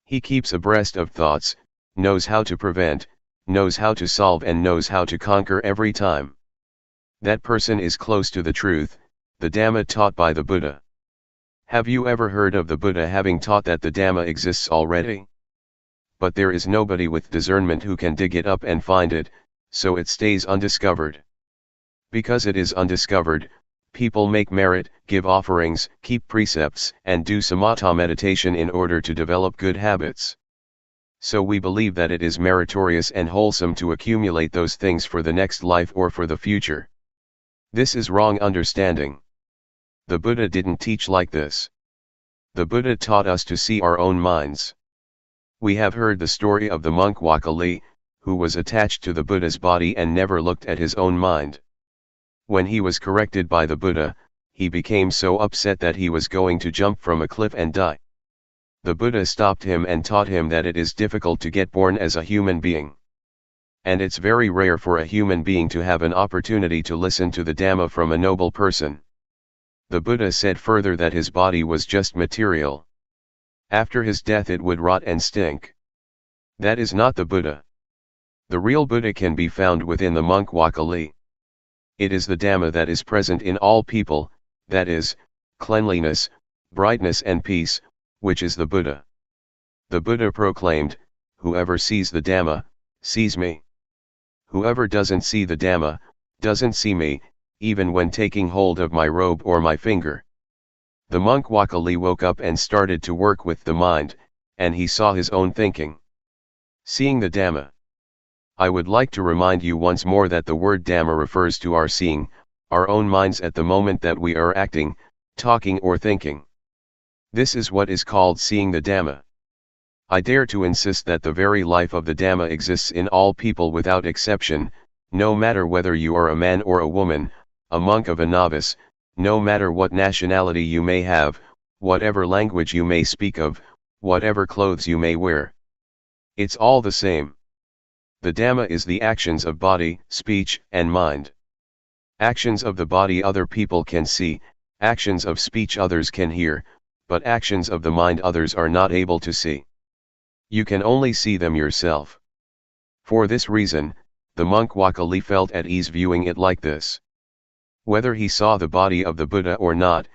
He keeps abreast of thoughts, knows how to prevent, knows how to solve and knows how to conquer every time. That person is close to the truth, the Dhamma taught by the Buddha. Have you ever heard of the Buddha having taught that the Dhamma exists already? But there is nobody with discernment who can dig it up and find it, so it stays undiscovered. Because it is undiscovered, people make merit, give offerings, keep precepts, and do samatha meditation in order to develop good habits. So we believe that it is meritorious and wholesome to accumulate those things for the next life or for the future. This is wrong understanding. The Buddha didn't teach like this. The Buddha taught us to see our own minds. We have heard the story of the monk Wakali, who was attached to the Buddha's body and never looked at his own mind. When he was corrected by the Buddha, he became so upset that he was going to jump from a cliff and die. The Buddha stopped him and taught him that it is difficult to get born as a human being. And it's very rare for a human being to have an opportunity to listen to the Dhamma from a noble person. The Buddha said further that his body was just material. After his death it would rot and stink. That is not the Buddha. The real Buddha can be found within the monk Wakali. It is the Dhamma that is present in all people, that is, cleanliness, brightness and peace, which is the Buddha. The Buddha proclaimed, "Whoever sees the Dhamma, sees me. Whoever doesn't see the Dhamma, doesn't see me, even when taking hold of my robe or my finger." The monk Wakali woke up and started to work with the mind, and he saw his own thinking. Seeing the Dhamma. I would like to remind you once more that the word Dhamma refers to our seeing, our own minds at the moment that we are acting, talking or thinking. This is what is called seeing the Dhamma. I dare to insist that the very life of the Dhamma exists in all people without exception, no matter whether you are a man or a woman, a monk or a novice, no matter what nationality you may have, whatever language you may speak of, whatever clothes you may wear. It's all the same. The Dhamma is the actions of body, speech, and mind. Actions of the body other people can see, actions of speech others can hear, but actions of the mind others are not able to see. You can only see them yourself. For this reason, the monk Wakali felt at ease viewing it like this. Whether he saw the body of the Buddha or not,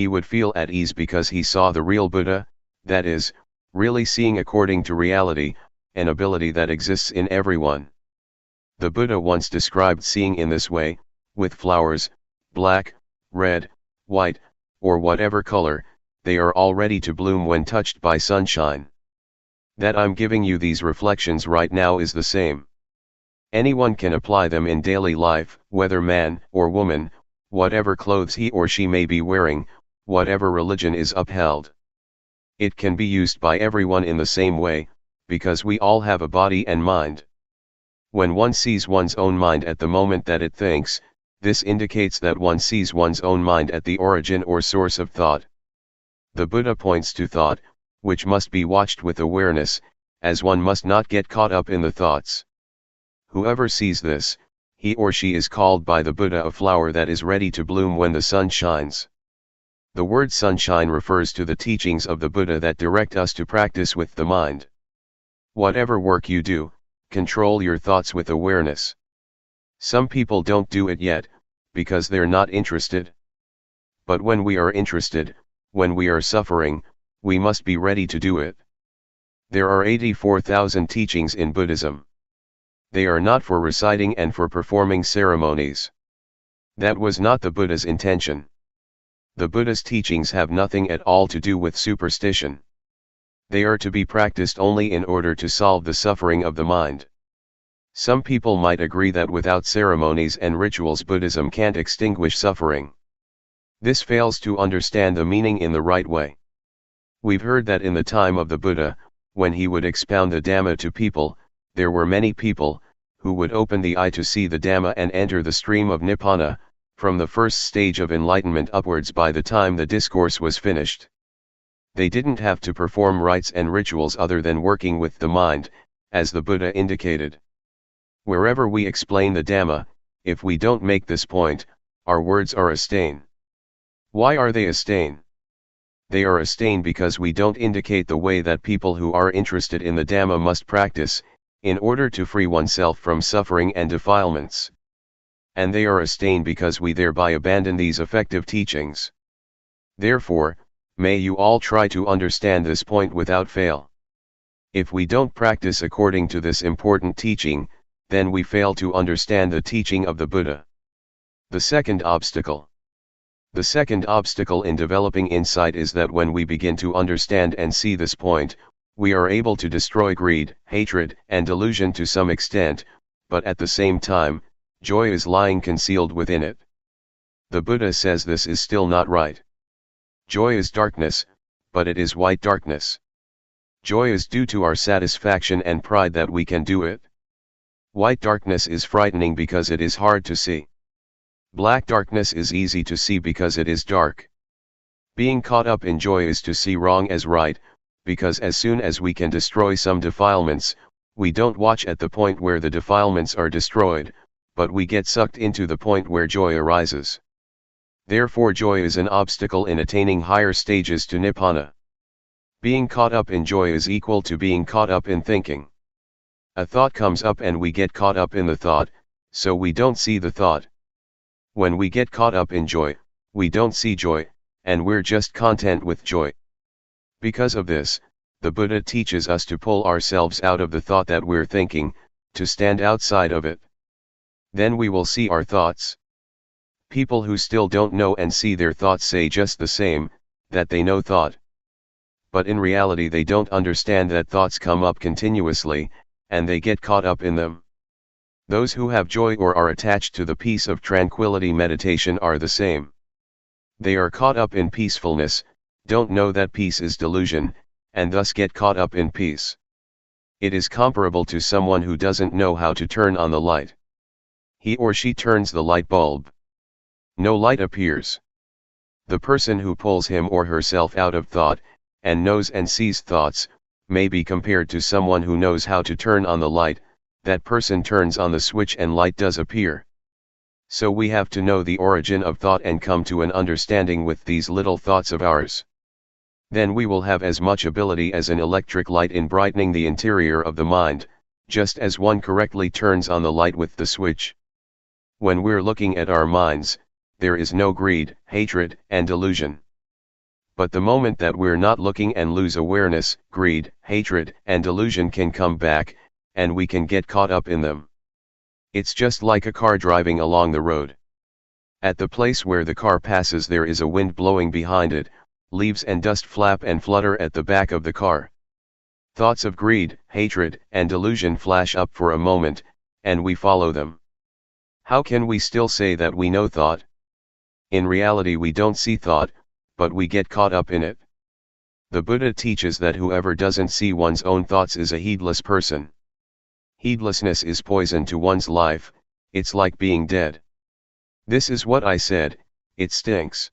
he would feel at ease because he saw the real Buddha, that is, really seeing according to reality, an ability that exists in everyone. The Buddha once described seeing in this way, with flowers, black, red, white, or whatever color, they are all ready to bloom when touched by sunshine. That I'm giving you these reflections right now is the same. Anyone can apply them in daily life, whether man or woman, whatever clothes he or she may be wearing, whatever religion is upheld. It can be used by everyone in the same way, because we all have a body and mind. When one sees one's own mind at the moment that it thinks, this indicates that one sees one's own mind at the origin or source of thought. The Buddha points to thought, which must be watched with awareness, as one must not get caught up in the thoughts. Whoever sees this, he or she is called by the Buddha a flower that is ready to bloom when the sun shines. The word sunshine refers to the teachings of the Buddha that direct us to practice with the mind. Whatever work you do, control your thoughts with awareness. Some people don't do it yet, because they're not interested. But when we are interested, when we are suffering, we must be ready to do it. There are 84,000 teachings in Buddhism. They are not for reciting and for performing ceremonies. That was not the Buddha's intention. The Buddha's teachings have nothing at all to do with superstition. They are to be practiced only in order to solve the suffering of the mind. Some people might agree that without ceremonies and rituals Buddhism can't extinguish suffering. This fails to understand the meaning in the right way. We've heard that in the time of the Buddha, when he would expound the Dhamma to people, there were many people, who would open the eye to see the Dhamma and enter the stream of Nibbana, from the first stage of enlightenment upwards by the time the discourse was finished. They didn't have to perform rites and rituals other than working with the mind, as the Buddha indicated. Wherever we explain the Dhamma, if we don't make this point, our words are a stain. Why are they a stain? They are a stain because we don't indicate the way that people who are interested in the Dhamma must practice, in order to free oneself from suffering and defilements. And they are a stain because we thereby abandon these effective teachings. Therefore, may you all try to understand this point without fail. If we don't practice according to this important teaching, then we fail to understand the teaching of the Buddha. The second obstacle. The second obstacle in developing insight is that when we begin to understand and see this point, we are able to destroy greed, hatred, and delusion to some extent, but at the same time, joy is lying concealed within it. The Buddha says this is still not right. Joy is darkness, but it is white darkness. Joy is due to our satisfaction and pride that we can do it. White darkness is frightening because it is hard to see. Black darkness is easy to see because it is dark. Being caught up in joy is to see wrong as right, because as soon as we can destroy some defilements, we don't watch at the point where the defilements are destroyed, but we get sucked into the point where joy arises. Therefore joy is an obstacle in attaining higher stages to Nibbana. Being caught up in joy is equal to being caught up in thinking. A thought comes up and we get caught up in the thought, so we don't see the thought. When we get caught up in joy, we don't see joy, and we're just content with joy. Because of this, the Buddha teaches us to pull ourselves out of the thought that we're thinking, to stand outside of it. Then we will see our thoughts. People who still don't know and see their thoughts say just the same, that they know thought. But in reality they don't understand that thoughts come up continuously, and they get caught up in them. Those who have joy or are attached to the peace of tranquility meditation are the same. They are caught up in peacefulness, don't know that peace is delusion, and thus get caught up in peace. It is comparable to someone who doesn't know how to turn on the light. He or she turns the light bulb. No light appears. The person who pulls him or herself out of thought, and knows and sees thoughts, may be compared to someone who knows how to turn on the light. That person turns on the switch and light does appear. So we have to know the origin of thought and come to an understanding with these little thoughts of ours. Then we will have as much ability as an electric light in brightening the interior of the mind, just as one correctly turns on the light with the switch. When we're looking at our minds, there is no greed, hatred, and delusion. But the moment that we're not looking and lose awareness, greed, hatred, and delusion can come back, and we can get caught up in them. It's just like a car driving along the road. At the place where the car passes there is a wind blowing behind it, leaves and dust flap and flutter at the back of the car. Thoughts of greed, hatred, and delusion flash up for a moment, and we follow them. How can we still say that we know thought? In reality we don't see thought, but we get caught up in it. The Buddha teaches that whoever doesn't see one's own thoughts is a heedless person. Heedlessness is poison to one's life, it's like being dead. This is what I said, it stinks.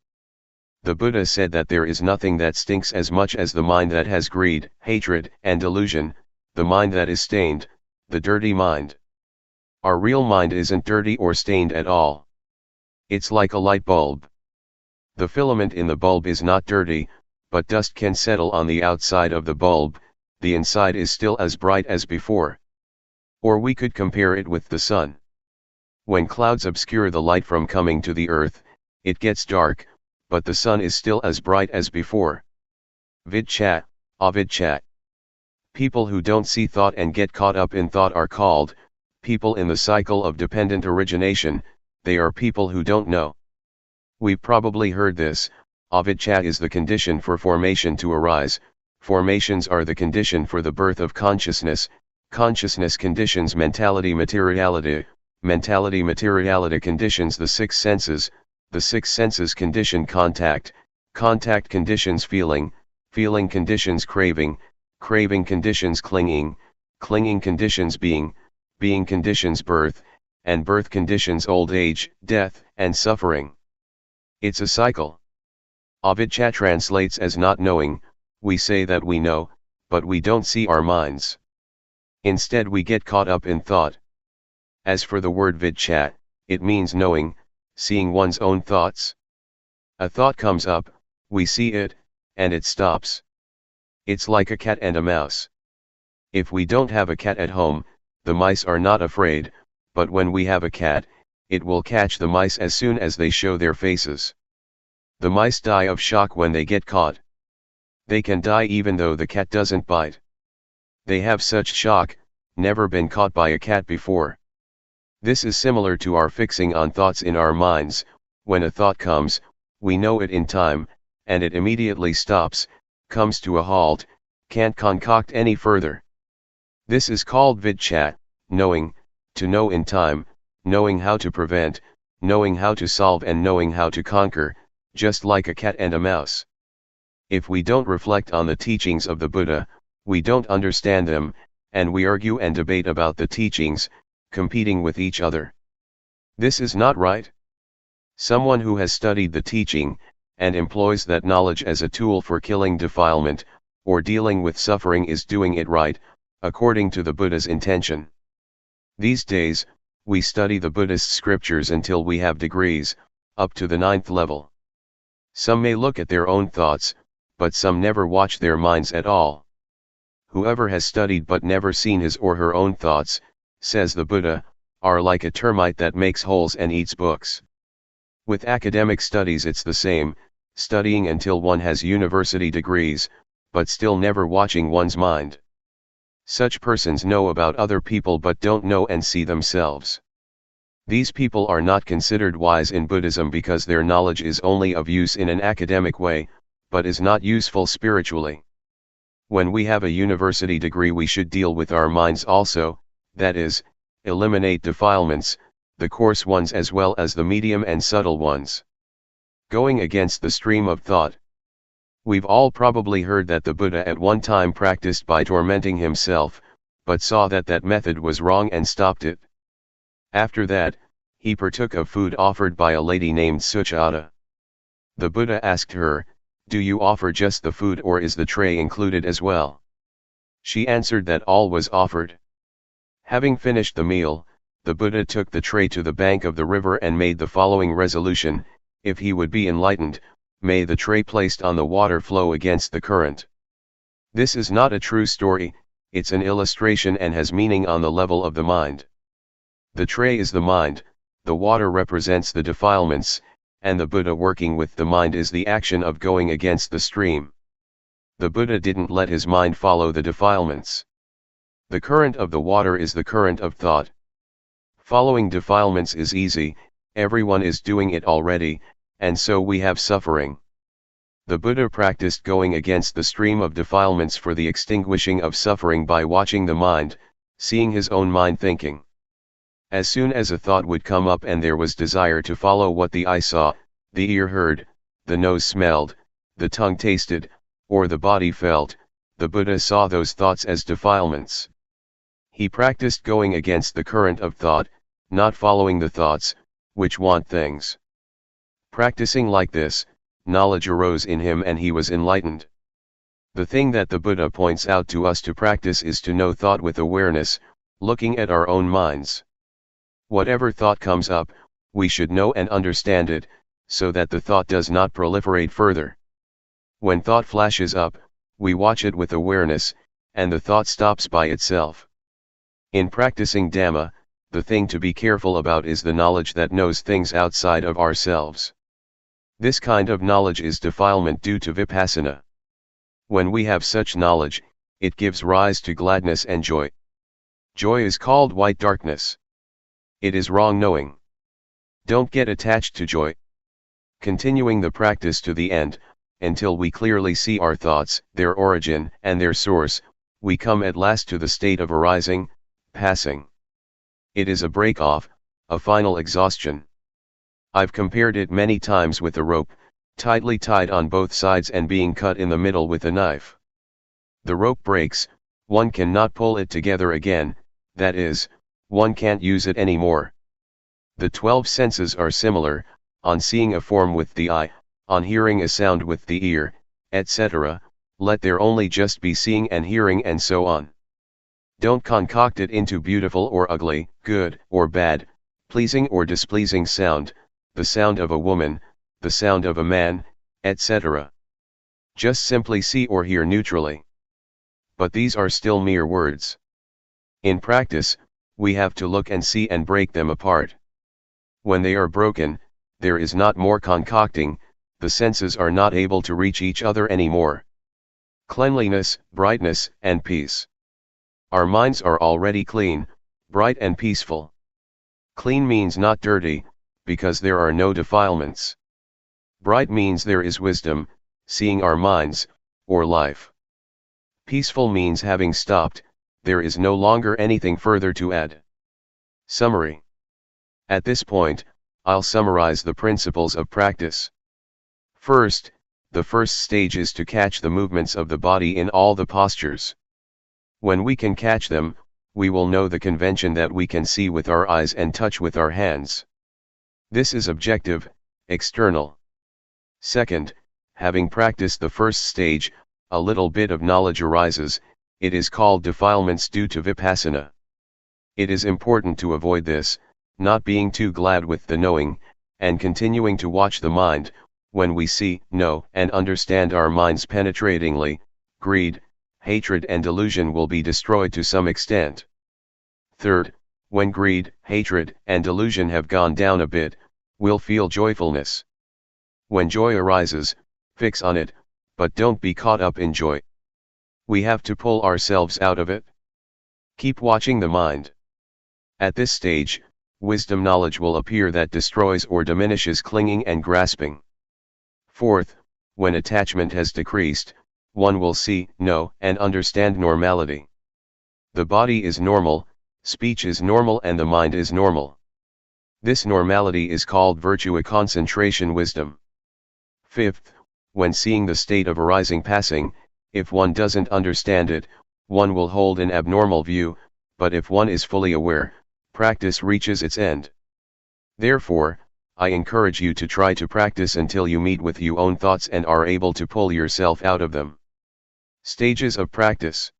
The Buddha said that there is nothing that stinks as much as the mind that has greed, hatred, and delusion, the mind that is stained, the dirty mind. Our real mind isn't dirty or stained at all. It's like a light bulb. The filament in the bulb is not dirty, but dust can settle on the outside of the bulb, the inside is still as bright as before. Or we could compare it with the sun. When clouds obscure the light from coming to the earth, it gets dark, but the sun is still as bright as before. Vidchat, avidchat. People who don't see thought and get caught up in thought are called people in the cycle of dependent origination, they are people who don't know. We've probably heard this, avidchat is the condition for formation to arise, formations are the condition for the birth of consciousness, consciousness conditions mentality materiality, mentality materiality conditions the six senses, the six senses condition contact, contact conditions feeling, feeling conditions craving, craving conditions clinging, clinging conditions being, being conditions birth, and birth conditions old age, death, and suffering. It's a cycle. Avidchat translates as not knowing, we say that we know, but we don't see our minds. Instead we get caught up in thought. As for the word vidchat, it means knowing, seeing one's own thoughts. A thought comes up, we see it, and it stops. It's like a cat and a mouse. If we don't have a cat at home, the mice are not afraid, but when we have a cat, it will catch the mice as soon as they show their faces. The mice die of shock when they get caught. They can die even though the cat doesn't bite. They have such shock, never been caught by a cat before. This is similar to our fixing on thoughts in our minds. When a thought comes, we know it in time, and it immediately stops, comes to a halt, can't concoct any further. This is called vidchat, knowing, to know in time, knowing how to prevent, knowing how to solve and knowing how to conquer, just like a cat and a mouse. If we don't reflect on the teachings of the Buddha, we don't understand them, and we argue and debate about the teachings, competing with each other. This is not right. Someone who has studied the teaching, and employs that knowledge as a tool for killing defilement, or dealing with suffering is doing it right, according to the Buddha's intention. These days, we study the Buddhist scriptures until we have degrees, up to the 9th level. Some may look at their own thoughts, but some never watch their minds at all. Whoever has studied but never seen his or her own thoughts, says the Buddha, are like a termite that makes holes and eats books. With academic studies it's the same, studying until one has university degrees, but still never watching one's mind. Such persons know about other people but don't know and see themselves. These people are not considered wise in Buddhism because their knowledge is only of use in an academic way, but is not useful spiritually. When we have a university degree we should deal with our minds also, that is, eliminate defilements, the coarse ones as well as the medium and subtle ones. Going against the stream of thought. We've all probably heard that the Buddha at one time practiced by tormenting himself, but saw that that method was wrong and stopped it. After that, he partook of food offered by a lady named Suchata. The Buddha asked her, "Do you offer just the food or is the tray included as well?" She answered that all was offered. Having finished the meal, the Buddha took the tray to the bank of the river and made the following resolution: if he would be enlightened, may the tray placed on the water flow against the current. This is not a true story, it's an illustration and has meaning on the level of the mind. The tray is the mind, the water represents the defilements, and the Buddha working with the mind is the action of going against the stream. The Buddha didn't let his mind follow the defilements. The current of the water is the current of thought. Following defilements is easy, everyone is doing it already, and so we have suffering. The Buddha practiced going against the stream of defilements for the extinguishing of suffering by watching the mind, seeing his own mind thinking. As soon as a thought would come up and there was desire to follow what the eye saw, the ear heard, the nose smelled, the tongue tasted, or the body felt, the Buddha saw those thoughts as defilements. He practiced going against the current of thought, not following the thoughts, which want things. Practicing like this, knowledge arose in him and he was enlightened. The thing that the Buddha points out to us to practice is to know thought with awareness, looking at our own minds. Whatever thought comes up, we should know and understand it, so that the thought does not proliferate further. When thought flashes up, we watch it with awareness, and the thought stops by itself. In practicing Dhamma, the thing to be careful about is the knowledge that knows things outside of ourselves. This kind of knowledge is defilement due to Vipassana. When we have such knowledge, it gives rise to gladness and joy. Joy is called white darkness. It is wrong knowing. Don't get attached to joy. Continuing the practice to the end, until we clearly see our thoughts, their origin, and their source, we come at last to the state of arising, passing. It is a break-off, a final exhaustion. I've compared it many times with a rope, tightly tied on both sides and being cut in the middle with a knife. The rope breaks, one cannot pull it together again, that is, one can't use it anymore. The 12 senses are similar, on seeing a form with the eye, on hearing a sound with the ear, etc., let there only just be seeing and hearing and so on. Don't concoct it into beautiful or ugly, good or bad, pleasing or displeasing sound, the sound of a woman, the sound of a man, etc. Just simply see or hear neutrally. But these are still mere words. In practice, we have to look and see and break them apart. When they are broken, there is not more concocting, the senses are not able to reach each other anymore. Cleanliness, brightness, and peace. Our minds are already clean, bright and peaceful. Clean means not dirty, because there are no defilements. Bright means there is wisdom, seeing our minds, or life. Peaceful means having stopped, there is no longer anything further to add. Summary. At this point, I'll summarize the principles of practice. First, the first stage is to catch the movements of the body in all the postures. When we can catch them, we will know the convention that we can see with our eyes and touch with our hands. This is objective, external. Second, having practiced the first stage, a little bit of knowledge arises, it is called defilements due to Vipassana. It is important to avoid this, not being too glad with the knowing, and continuing to watch the mind. When we see, know, and understand our minds penetratingly, greed, hatred and delusion will be destroyed to some extent. Third, when greed, hatred, and delusion have gone down a bit, we'll feel joyfulness. When joy arises, fix on it, but don't be caught up in joy. We have to pull ourselves out of it. Keep watching the mind. At this stage, wisdom knowledge will appear that destroys or diminishes clinging and grasping. Fourth, when attachment has decreased, one will see, know, and understand normality. The body is normal, speech is normal and the mind is normal. This normality is called virtue concentration wisdom. Fifth, when seeing the state of arising passing, if one doesn't understand it, one will hold an abnormal view, but if one is fully aware, practice reaches its end. Therefore, I encourage you to try to practice until you meet with your own thoughts and are able to pull yourself out of them. Stages of practice.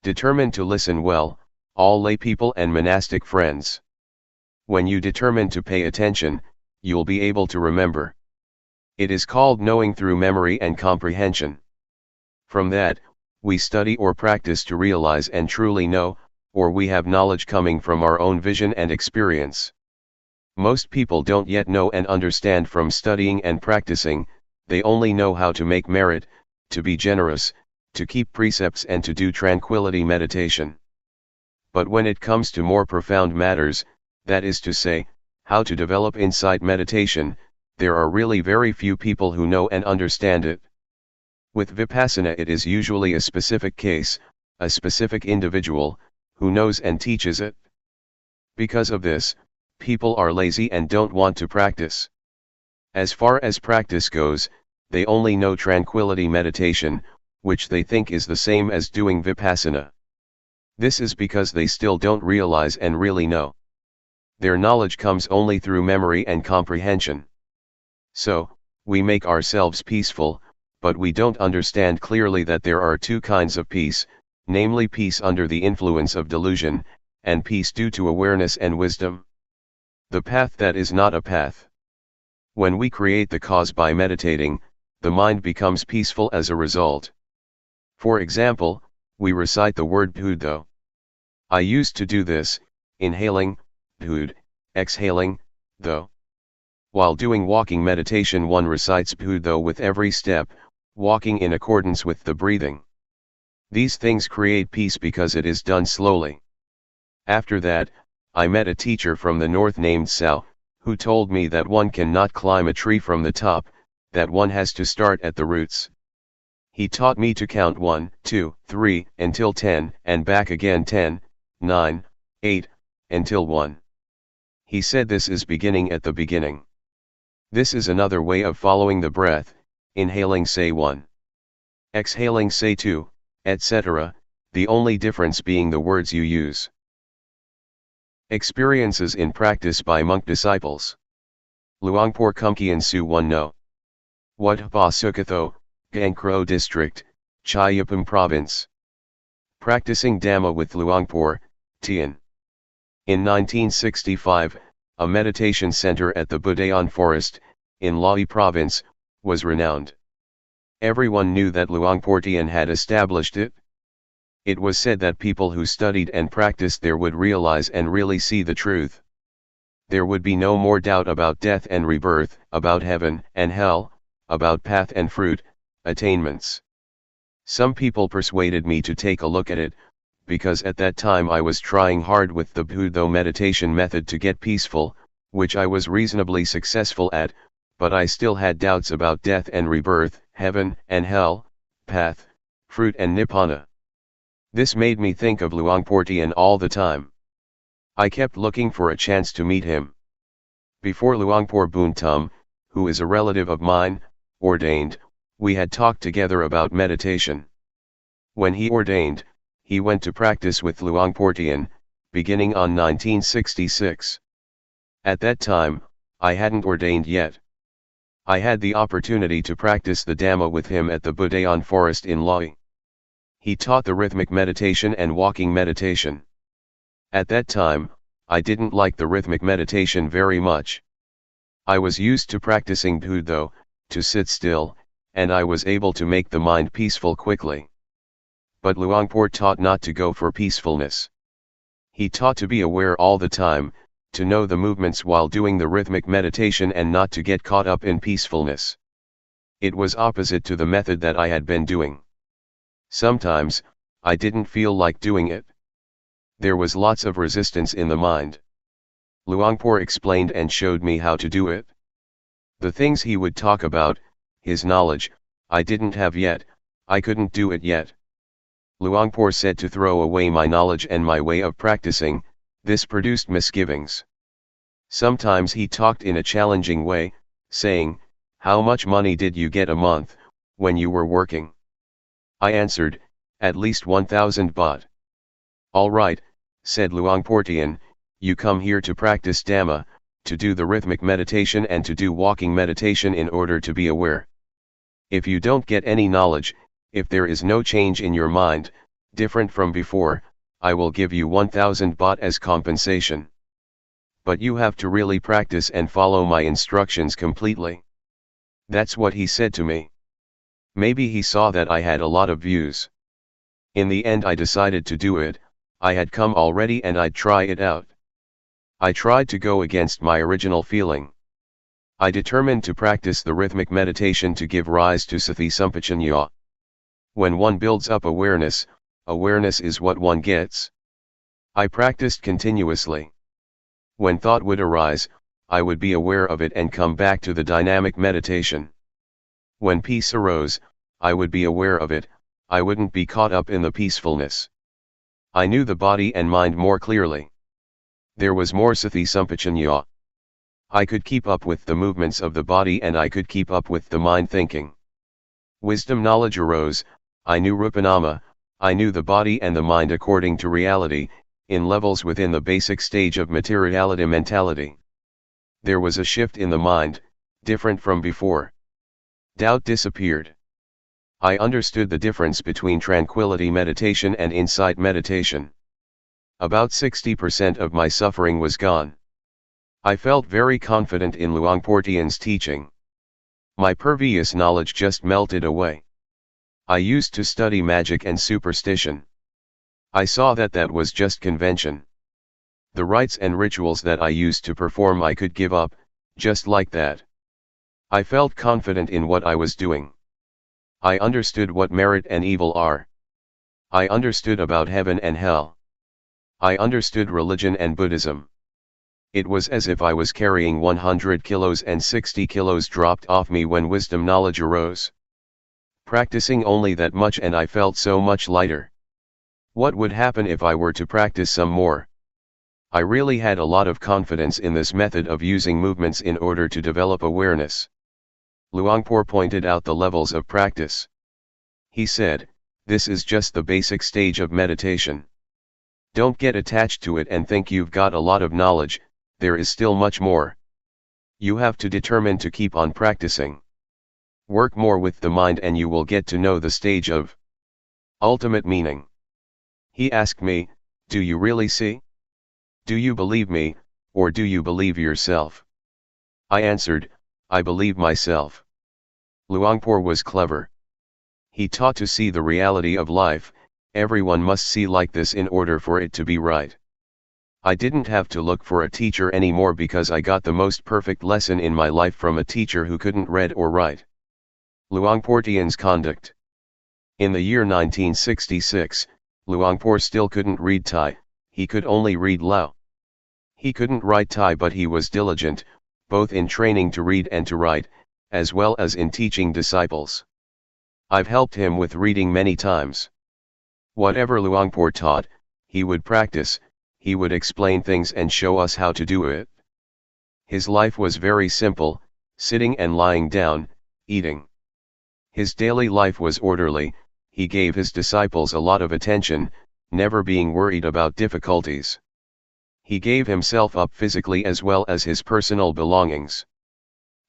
Determine to listen well, all lay people and monastic friends. When you determine to pay attention, you'll be able to remember. It is called knowing through memory and comprehension. From that, we study or practice to realize and truly know, or we have knowledge coming from our own vision and experience. Most people don't yet know and understand from studying and practicing, they only know how to make merit, to be generous, to keep precepts and to do tranquility meditation. But when it comes to more profound matters, that is to say, how to develop insight meditation, there are really very few people who know and understand it. With Vipassana it is usually a specific case, a specific individual, who knows and teaches it. Because of this, people are lazy and don't want to practice. As far as practice goes, they only know tranquility meditation, which they think is the same as doing Vipassana. This is because they still don't realize and really know. Their knowledge comes only through memory and comprehension. So, we make ourselves peaceful, but we don't understand clearly that there are two kinds of peace, namely peace under the influence of delusion, and peace due to awareness and wisdom. The path that is not a path. When we create the cause by meditating, the mind becomes peaceful as a result. For example, we recite the word Buddha. I used to do this, inhaling, Buddha, exhaling, though. While doing walking meditation one recites Buddha with every step, walking in accordance with the breathing. These things create peace because it is done slowly. After that, I met a teacher from the north named Sao, who told me that one cannot climb a tree from the top, that one has to start at the roots. He taught me to count 1, 2, 3, until 10, and back again 10, 9, 8, until 1. He said this is beginning at the beginning. This is another way of following the breath, inhaling say 1. Exhaling say 2, etc., the only difference being the words you use. Experiences in practice by monk disciples. Luangpor Teean Su 1 No. Wat Pa Sukatho, Gangkro District, Chayapum Province. Practicing Dhamma with Luangpor Teean. In 1965, a meditation center at the Budayan Forest, in Lae Province, was renowned. Everyone knew that Luangpor Teean had established it. It was said that people who studied and practiced there would realize and really see the truth. There would be no more doubt about death and rebirth, about heaven and hell, about path and fruit, attainments. Some people persuaded me to take a look at it, because at that time I was trying hard with the Buddha meditation method to get peaceful, which I was reasonably successful at, but I still had doubts about death and rebirth, heaven and hell, path, fruit and nibbana. This made me think of Luangpor Teean all the time. I kept looking for a chance to meet him. Before Luangpor Buntum, who is a relative of mine, ordained, we had talked together about meditation. When he ordained, he went to practice with Luangpor Teean, beginning on 1966. At that time, I hadn't ordained yet. I had the opportunity to practice the Dhamma with him at the Budayan Forest in Lae. He taught the rhythmic meditation and walking meditation. At that time, I didn't like the rhythmic meditation very much. I was used to practicing Buddha, to sit still, and I was able to make the mind peaceful quickly. But Luangpor taught not to go for peacefulness. He taught to be aware all the time, to know the movements while doing the rhythmic meditation and not to get caught up in peacefulness. It was opposite to the method that I had been doing. Sometimes, I didn't feel like doing it. There was lots of resistance in the mind. Luangpor explained and showed me how to do it. The things he would talk about, his knowledge, I didn't have yet, I couldn't do it yet. Luangpor said to throw away my knowledge and my way of practicing, this produced misgivings. Sometimes he talked in a challenging way, saying, "How much money did you get a month, when you were working?" I answered, "At least 1,000 baht." "All right," said Luangpor Teean, "you come here to practice Dhamma, to do the rhythmic meditation and to do walking meditation in order to be aware. If you don't get any knowledge, if there is no change in your mind, different from before, I will give you 1,000 baht as compensation. But you have to really practice and follow my instructions completely." That's what he said to me. Maybe he saw that I had a lot of views. In the end I decided to do it. I had come already and I'd try it out. I tried to go against my original feeling. I determined to practice the rhythmic meditation to give rise to sati sampajanya. When one builds up awareness, awareness is what one gets. I practiced continuously. When thought would arise, I would be aware of it and come back to the dynamic meditation. When peace arose, I would be aware of it, I wouldn't be caught up in the peacefulness. I knew the body and mind more clearly. There was more sati sampajanya. I could keep up with the movements of the body and I could keep up with the mind thinking. Wisdom knowledge arose, I knew rupanama, I knew the body and the mind according to reality, in levels within the basic stage of materiality mentality. There was a shift in the mind, different from before. Doubt disappeared. I understood the difference between tranquility meditation and insight meditation. About 60% of my suffering was gone. I felt very confident in Luangpor Teean's teaching. My previous knowledge just melted away. I used to study magic and superstition. I saw that that was just convention. The rites and rituals that I used to perform I could give up, just like that. I felt confident in what I was doing. I understood what merit and evil are. I understood about heaven and hell. I understood religion and Buddhism. It was as if I was carrying 100 kilos and 60 kilos dropped off me when wisdom knowledge arose. Practicing only that much and I felt so much lighter. What would happen if I were to practice some more? I really had a lot of confidence in this method of using movements in order to develop awareness. Luangpor pointed out the levels of practice. He said, this is just the basic stage of meditation. Don't get attached to it and think you've got a lot of knowledge, there is still much more. You have to determine to keep on practicing. Work more with the mind and you will get to know the stage of ultimate meaning. He asked me, do you really see? Do you believe me, or do you believe yourself? I answered, I believe myself. Luangpor was clever. He taught to see the reality of life, everyone must see like this in order for it to be right. I didn't have to look for a teacher anymore because I got the most perfect lesson in my life from a teacher who couldn't read or write. Luangpor Teean's conduct. In the year 1966, Luangpor still couldn't read Thai, he could only read Lao. He couldn't write Thai but he was diligent, both in training to read and to write, as well as in teaching disciples. I've helped him with reading many times. Whatever Luangpor taught, he would practice, he would explain things and show us how to do it. His life was very simple, sitting and lying down, eating. His daily life was orderly, he gave his disciples a lot of attention, never being worried about difficulties. He gave himself up physically as well as his personal belongings.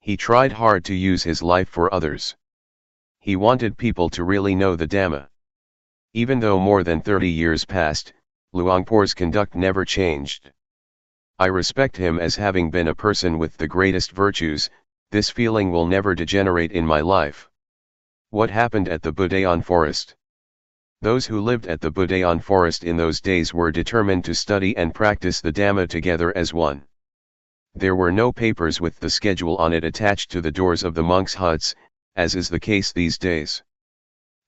He tried hard to use his life for others. He wanted people to really know the Dhamma. Even though more than 30 years passed, Luangpor's conduct never changed. I respect him as having been a person with the greatest virtues, this feeling will never degenerate in my life. What happened at the Budayan forest? Those who lived at the Budayan forest in those days were determined to study and practice the Dhamma together as one. There were no papers with the schedule on it attached to the doors of the monks' huts, as is the case these days.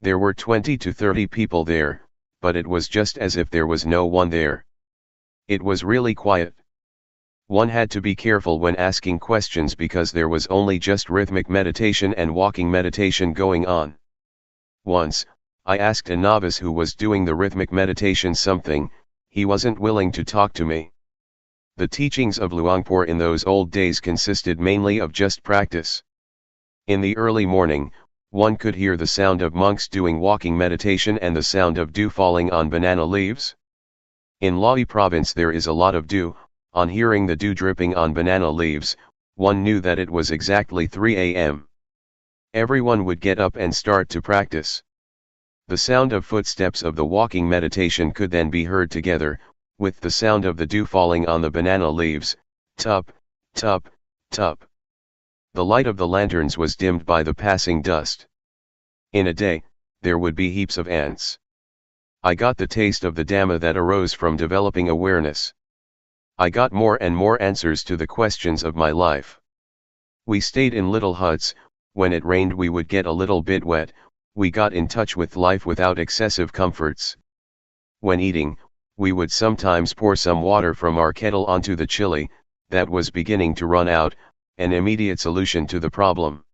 There were 20 to 30 people there, but it was just as if there was no one there. It was really quiet. One had to be careful when asking questions because there was only just rhythmic meditation and walking meditation going on. Once, I asked a novice who was doing the rhythmic meditation something, he wasn't willing to talk to me. The teachings of Luangpor in those old days consisted mainly of just practice. In the early morning, one could hear the sound of monks doing walking meditation and the sound of dew falling on banana leaves. In Lae province there is a lot of dew. On hearing the dew dripping on banana leaves, one knew that it was exactly 3 a.m. Everyone would get up and start to practice. The sound of footsteps of the walking meditation could then be heard together, with the sound of the dew falling on the banana leaves, tup, tup, tup. The light of the lanterns was dimmed by the passing dust. In a day, there would be heaps of ants. I got the taste of the Dhamma that arose from developing awareness. I got more and more answers to the questions of my life. We stayed in little huts. When it rained we would get a little bit wet. We got in touch with life without excessive comforts. When eating, we would sometimes pour some water from our kettle onto the chili that was beginning to run out, an immediate solution to the problem.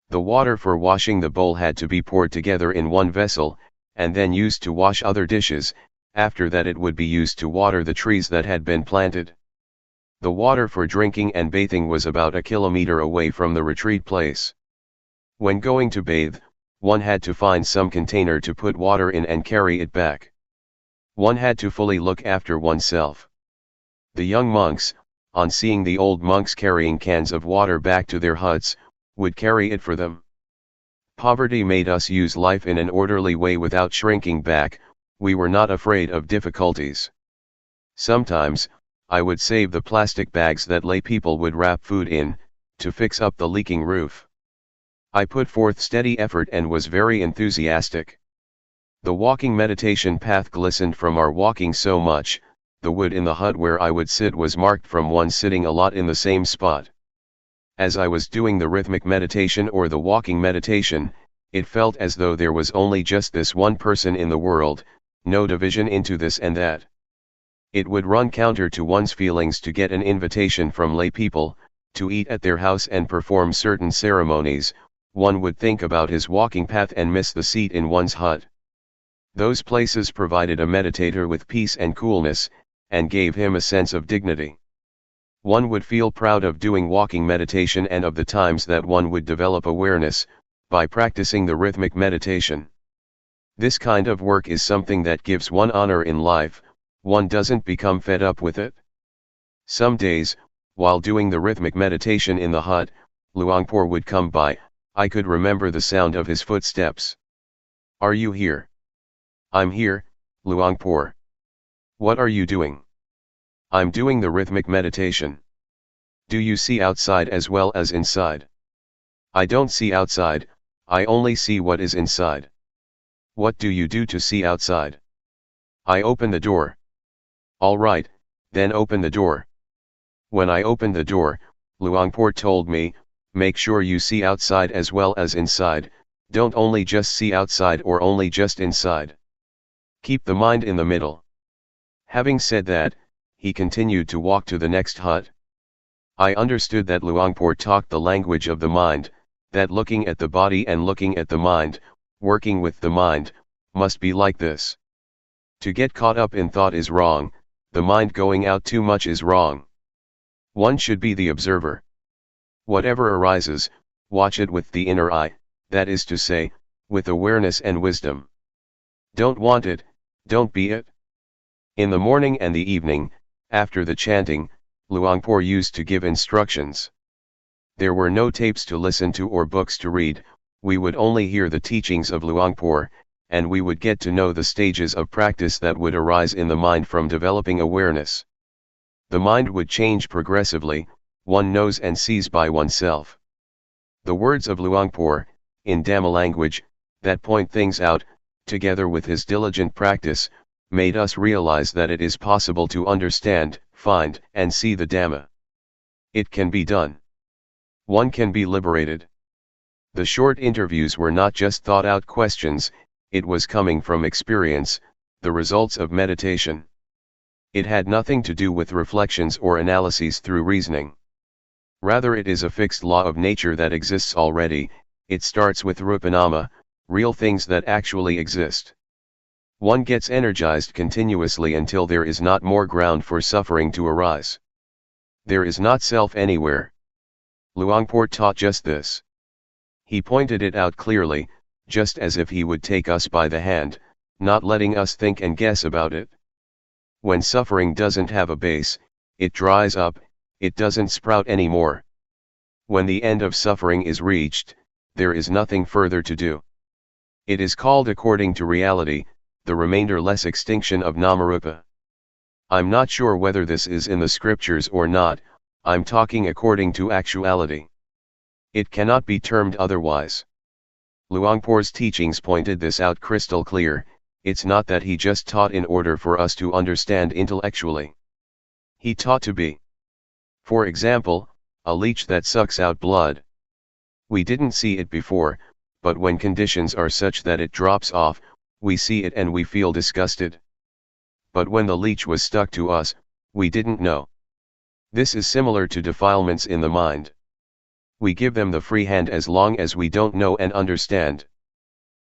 The water for washing the bowl had to be poured together in one vessel, and then used to wash other dishes. After that it would be used to water the trees that had been planted. The water for drinking and bathing was about a kilometer away from the retreat place. When going to bathe, one had to find some container to put water in and carry it back. One had to fully look after oneself. The young monks, on seeing the old monks carrying cans of water back to their huts, would carry it for them. Poverty made us use life in an orderly way without shrinking back. We were not afraid of difficulties. Sometimes, I would save the plastic bags that lay people would wrap food in, to fix up the leaking roof. I put forth steady effort and was very enthusiastic. The walking meditation path glistened from our walking so much. The wood in the hut where I would sit was marked from one sitting a lot in the same spot. As I was doing the rhythmic meditation or the walking meditation, it felt as though there was only just this one person in the world, no division into this and that. It would run counter to one's feelings to get an invitation from lay people, to eat at their house and perform certain ceremonies. One would think about his walking path and miss the seat in one's hut. Those places provided a meditator with peace and coolness, and gave him a sense of dignity. One would feel proud of doing walking meditation and of the times that one would develop awareness, by practicing the rhythmic meditation. This kind of work is something that gives one honor in life. One doesn't become fed up with it. Some days, while doing the rhythmic meditation in the hut, Luangpor would come by. I could remember the sound of his footsteps. "Are you here?" "I'm here, Luangpor." "What are you doing?" "I'm doing the rhythmic meditation." "Do you see outside as well as inside?" "I don't see outside, I only see what is inside." "What do you do to see outside?" "I open the door." "All right, then open the door." When I opened the door, Luangpor told me, "Make sure you see outside as well as inside, don't only just see outside or only just inside. Keep the mind in the middle." Having said that, he continued to walk to the next hut. I understood that Luangpor talked the language of the mind, that looking at the body and looking at the mind, working with the mind, must be like this. To get caught up in thought is wrong, the mind going out too much is wrong. One should be the observer. Whatever arises, watch it with the inner eye, that is to say, with awareness and wisdom. Don't want it, don't be it. In the morning and the evening, after the chanting, Luangpor used to give instructions. There were no tapes to listen to or books to read, we would only hear the teachings of Luangpor, and we would get to know the stages of practice that would arise in the mind from developing awareness. The mind would change progressively, one knows and sees by oneself. The words of Luangpor, in Dhamma language, that point things out, together with his diligent practice, made us realize that it is possible to understand, find, and see the Dhamma. It can be done. One can be liberated. The short interviews were not just thought-out questions, it was coming from experience, the results of meditation. It had nothing to do with reflections or analyses through reasoning. Rather, it is a fixed law of nature that exists already. It starts with rupanama, real things that actually exist. One gets energized continuously until there is not more ground for suffering to arise. There is not self anywhere. Luangpor taught just this. He pointed it out clearly, just as if he would take us by the hand, not letting us think and guess about it. When suffering doesn't have a base, it dries up, it doesn't sprout anymore. When the end of suffering is reached, there is nothing further to do. It is called according to reality, the remainder-less extinction of Namarupa. I'm not sure whether this is in the scriptures or not, I'm talking according to actuality. It cannot be termed otherwise. Luangpor's teachings pointed this out crystal clear. It's not that he just taught in order for us to understand intellectually. He taught to be, for example, a leech that sucks out blood. We didn't see it before, but when conditions are such that it drops off, we see it and we feel disgusted. But when the leech was stuck to us, we didn't know. This is similar to defilements in the mind. We give them the free hand as long as we don't know and understand.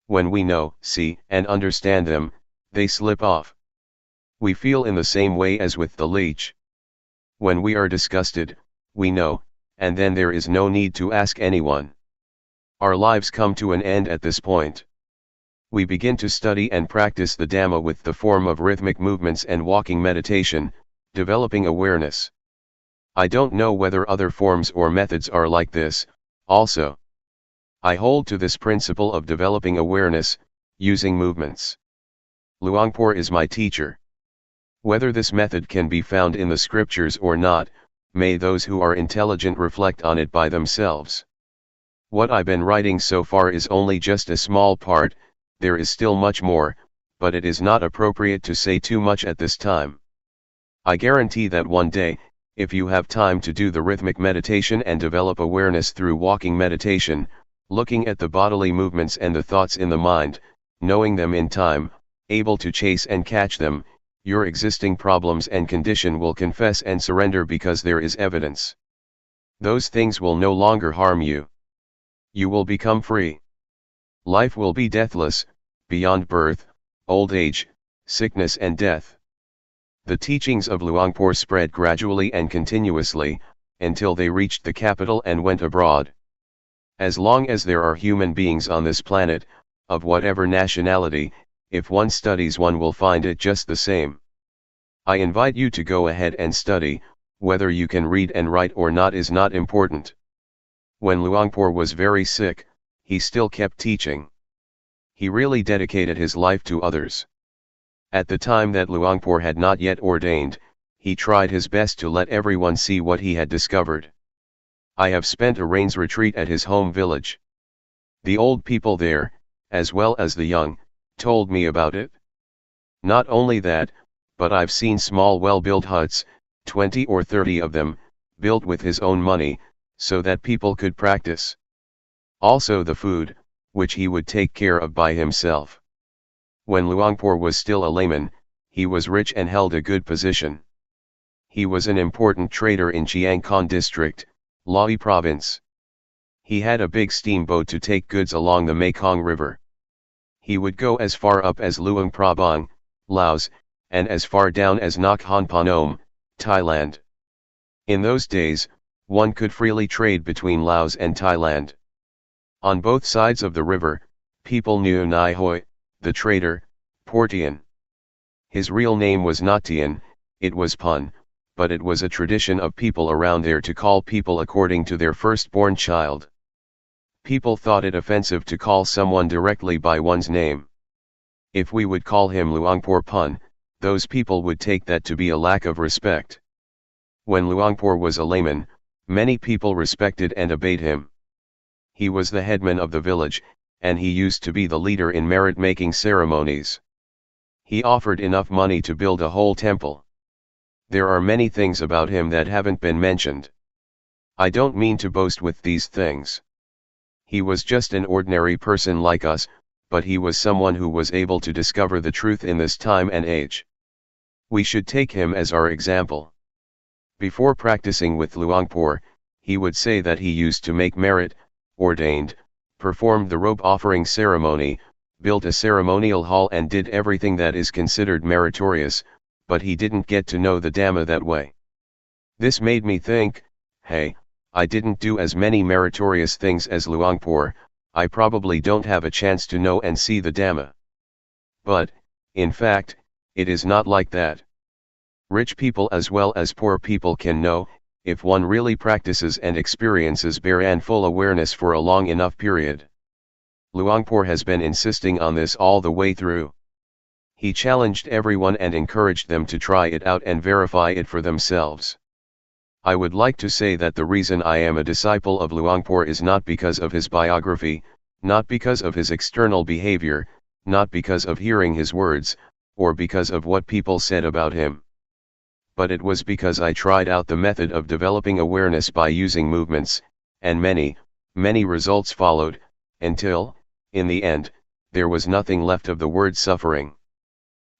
When we know, see, and understand them, they slip off. We feel in the same way as with the leech. When we are disgusted, we know, and then there is no need to ask anyone. Our lives come to an end at this point. We begin to study and practice the Dhamma with the form of rhythmic movements and walking meditation, developing awareness. I don't know whether other forms or methods are like this, also. I hold to this principle of developing awareness, using movements. Luangpor is my teacher. Whether this method can be found in the scriptures or not, may those who are intelligent reflect on it by themselves. What I've been writing so far is only just a small part, there is still much more, but it is not appropriate to say too much at this time. I guarantee that one day, if you have time to do the rhythmic meditation and develop awareness through walking meditation, looking at the bodily movements and the thoughts in the mind, knowing them in time, able to chase and catch them, your existing problems and condition will confess and surrender because there is evidence. Those things will no longer harm you. You will become free. Life will be deathless, beyond birth, old age, sickness and death. The teachings of Luangpor spread gradually and continuously, until they reached the capital and went abroad. As long as there are human beings on this planet, of whatever nationality, if one studies one will find it just the same. I invite you to go ahead and study, whether you can read and write or not is not important. When Luangpor was very sick, he still kept teaching. He really dedicated his life to others. At the time that Luangpor had not yet ordained, he tried his best to let everyone see what he had discovered. I have spent a rains retreat at his home village. The old people there, as well as the young, told me about it. Not only that, but I've seen small well-built huts, 20 or 30 of them, built with his own money, so that people could practice. Also the food, which he would take care of by himself. When Luangpor was still a layman, he was rich and held a good position. He was an important trader in Chiang Khon district, Laos province. He had a big steamboat to take goods along the Mekong River. He would go as far up as Luang Prabang, Laos, and as far down as Nakhon Phanom, Thailand. In those days, one could freely trade between Laos and Thailand. On both sides of the river, people knew Nai Hoi, the trader, Teean. His real name was not Teean, it was Pun, but it was a tradition of people around there to call people according to their firstborn child. People thought it offensive to call someone directly by one's name. If we would call him Luangpor Pun, those people would take that to be a lack of respect. When Luangpor was a layman, many people respected and obeyed him. He was the headman of the village, and he used to be the leader in merit-making ceremonies. He offered enough money to build a whole temple. There are many things about him that haven't been mentioned. I don't mean to boast with these things. He was just an ordinary person like us, but he was someone who was able to discover the truth in this time and age. We should take him as our example. Before practicing with Luangpor, he would say that he used to make merit, ordained, performed the robe offering ceremony, built a ceremonial hall and did everything that is considered meritorious, but he didn't get to know the Dhamma that way. This made me think, hey, I didn't do as many meritorious things as Luangpor, I probably don't have a chance to know and see the Dhamma. But, in fact, it is not like that. Rich people as well as poor people can know, if one really practices and experiences bare and full awareness for a long enough period. Luangpor has been insisting on this all the way through. He challenged everyone and encouraged them to try it out and verify it for themselves. I would like to say that the reason I am a disciple of Luangpor is not because of his biography, not because of his external behavior, not because of hearing his words, or because of what people said about him. but it was because I tried out the method of developing awareness by using movements, and many results followed, until, in the end, there was nothing left of the word suffering.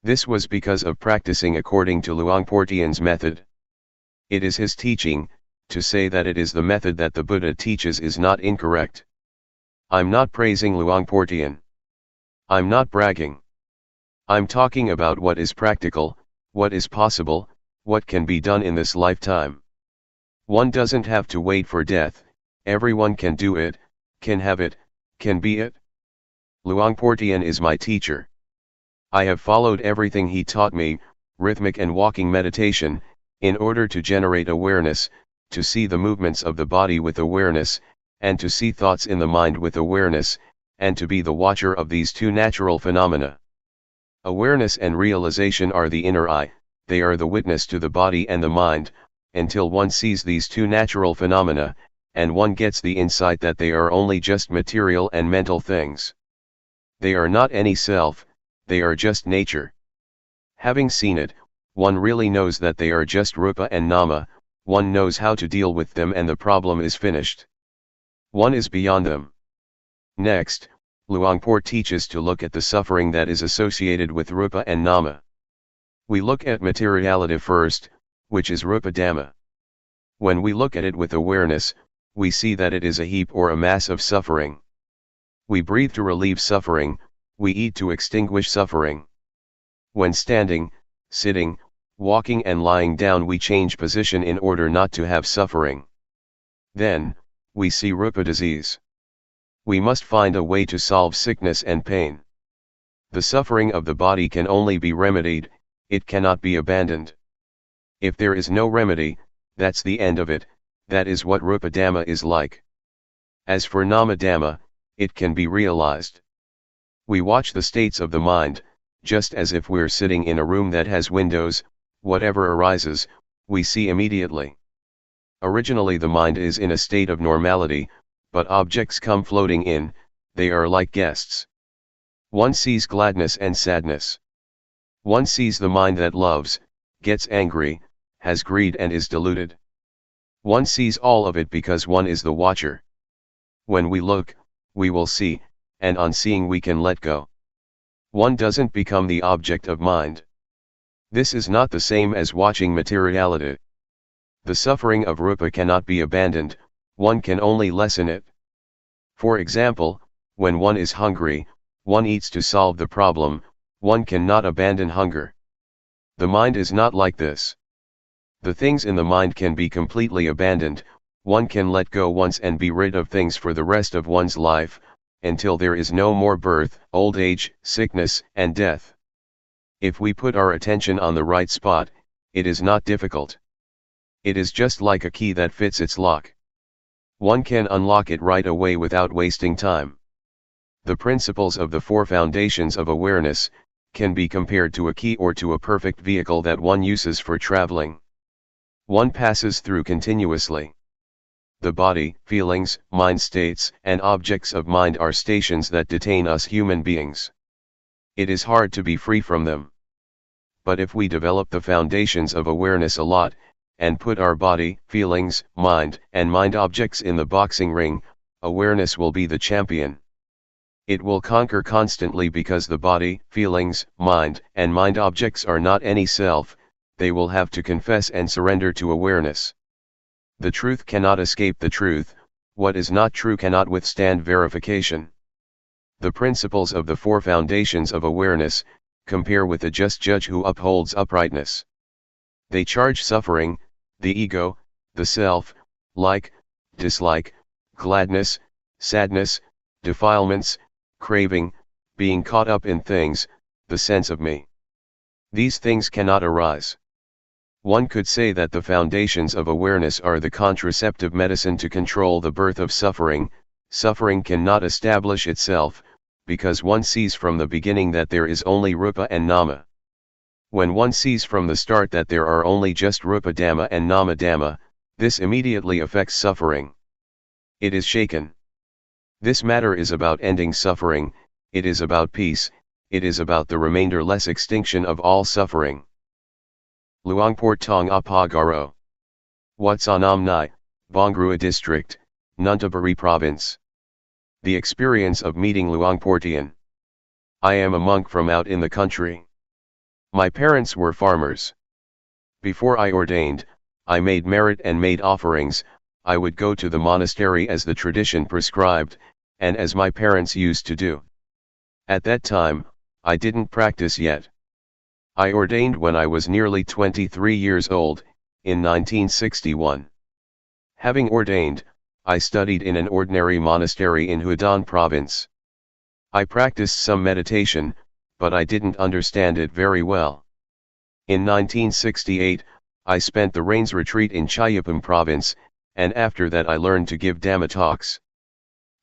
This was because of practicing according to Luangpor Teean's method. It is his teaching. To say that it is the method that the Buddha teaches is not incorrect. I'm not praising Luangpor Teean. I'm not bragging. I'm talking about what is practical, what is possible, what can be done in this lifetime. One doesn't have to wait for death, everyone can do it, can have it, can be it. Luangpor Teean is my teacher. I have followed everything he taught me, rhythmic and walking meditation, in order to generate awareness, to see the movements of the body with awareness, and to see thoughts in the mind with awareness, and to be the watcher of these two natural phenomena. Awareness and realization are the inner eye, they are the witness to the body and the mind, until one sees these two natural phenomena, and one gets the insight that they are only just material and mental things. They are not any self, they are just nature. Having seen it, one really knows that they are just rupa and nama, one knows how to deal with them and the problem is finished. One is beyond them. Next, Luangpor teaches to look at the suffering that is associated with rupa and nama. We look at materiality first, which is rupa dhamma. When we look at it with awareness, we see that it is a heap or a mass of suffering. We breathe to relieve suffering, we eat to extinguish suffering. When standing, sitting, walking and lying down we change position in order not to have suffering. Then, we see rupa disease. We must find a way to solve sickness and pain. The suffering of the body can only be remedied, it cannot be abandoned. If there is no remedy, that's the end of it, that is what rupa dhamma is like. As for nama dhamma, it can be realized. We watch the states of the mind, just as if we're sitting in a room that has windows, whatever arises, we see immediately. Originally the mind is in a state of normality, but objects come floating in, they are like guests. One sees gladness and sadness. One sees the mind that loves, gets angry, has greed and is deluded. One sees all of it because one is the watcher. When we look, we will see, and on seeing we can let go. One doesn't become the object of mind. This is not the same as watching materiality. The suffering of rupa cannot be abandoned, one can only lessen it. For example, when one is hungry, one eats to solve the problem, one cannot abandon hunger. The mind is not like this. The things in the mind can be completely abandoned, one can let go once and be rid of things for the rest of one's life, until there is no more birth, old age, sickness, and death. If we put our attention on the right spot, it is not difficult. It is just like a key that fits its lock. One can unlock it right away without wasting time. The principles of the four foundations of awareness can be compared to a key or to a perfect vehicle that one uses for traveling. One passes through continuously. The body, feelings, mind states, and objects of mind are stations that detain us human beings. It is hard to be free from them. But if we develop the foundations of awareness a lot, and put our body, feelings, mind, and mind objects in the boxing ring, awareness will be the champion. It will conquer constantly because the body, feelings, mind, and mind objects are not any self, they will have to confess and surrender to awareness. The truth cannot escape the truth, what is not true cannot withstand verification. The principles of the four foundations of awareness compare with a just judge who upholds uprightness. They charge suffering, the ego, the self, like, dislike, gladness, sadness, defilements, craving, being caught up in things, the sense of me. These things cannot arise. One could say that the foundations of awareness are the contraceptive medicine to control the birth of suffering. Suffering cannot establish itself, because one sees from the beginning that there is only rupa and nama. When one sees from the start that there are only just rupa dhamma and nama dhamma, this immediately affects suffering. It is shaken. This matter is about ending suffering, it is about peace, it is about the remainder-less extinction of all suffering. Luangpor Teean Apa Garo. Watsanam Nai, Bongrua District, Nuntaburi Province. The experience of meeting Luangpor Teean. I am a monk from out in the country. My parents were farmers. Before I ordained, I made merit and made offerings. I would go to the monastery as the tradition prescribed, and as my parents used to do. At that time, I didn't practice yet. I ordained when I was nearly 23 years old, in 1961. Having ordained, I studied in an ordinary monastery in Huadan province. I practiced some meditation, but I didn't understand it very well. In 1968, I spent the Rains retreat in Chayapam province, and after that I learned to give Dhamma talks.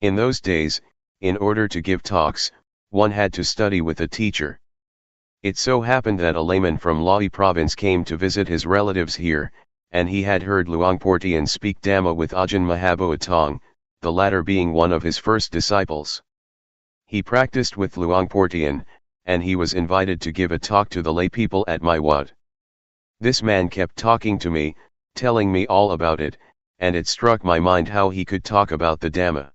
In those days, in order to give talks, one had to study with a teacher. It so happened that a layman from Lahi province came to visit his relatives here, and he had heard Luangpor Teean speak Dhamma with Ajahn Mahaboa Tong, the latter being one of his first disciples. He practiced with Luangpor Teean, and he was invited to give a talk to the lay people at my wat. This man kept talking to me, telling me all about it, and it struck my mind how he could talk about the Dhamma.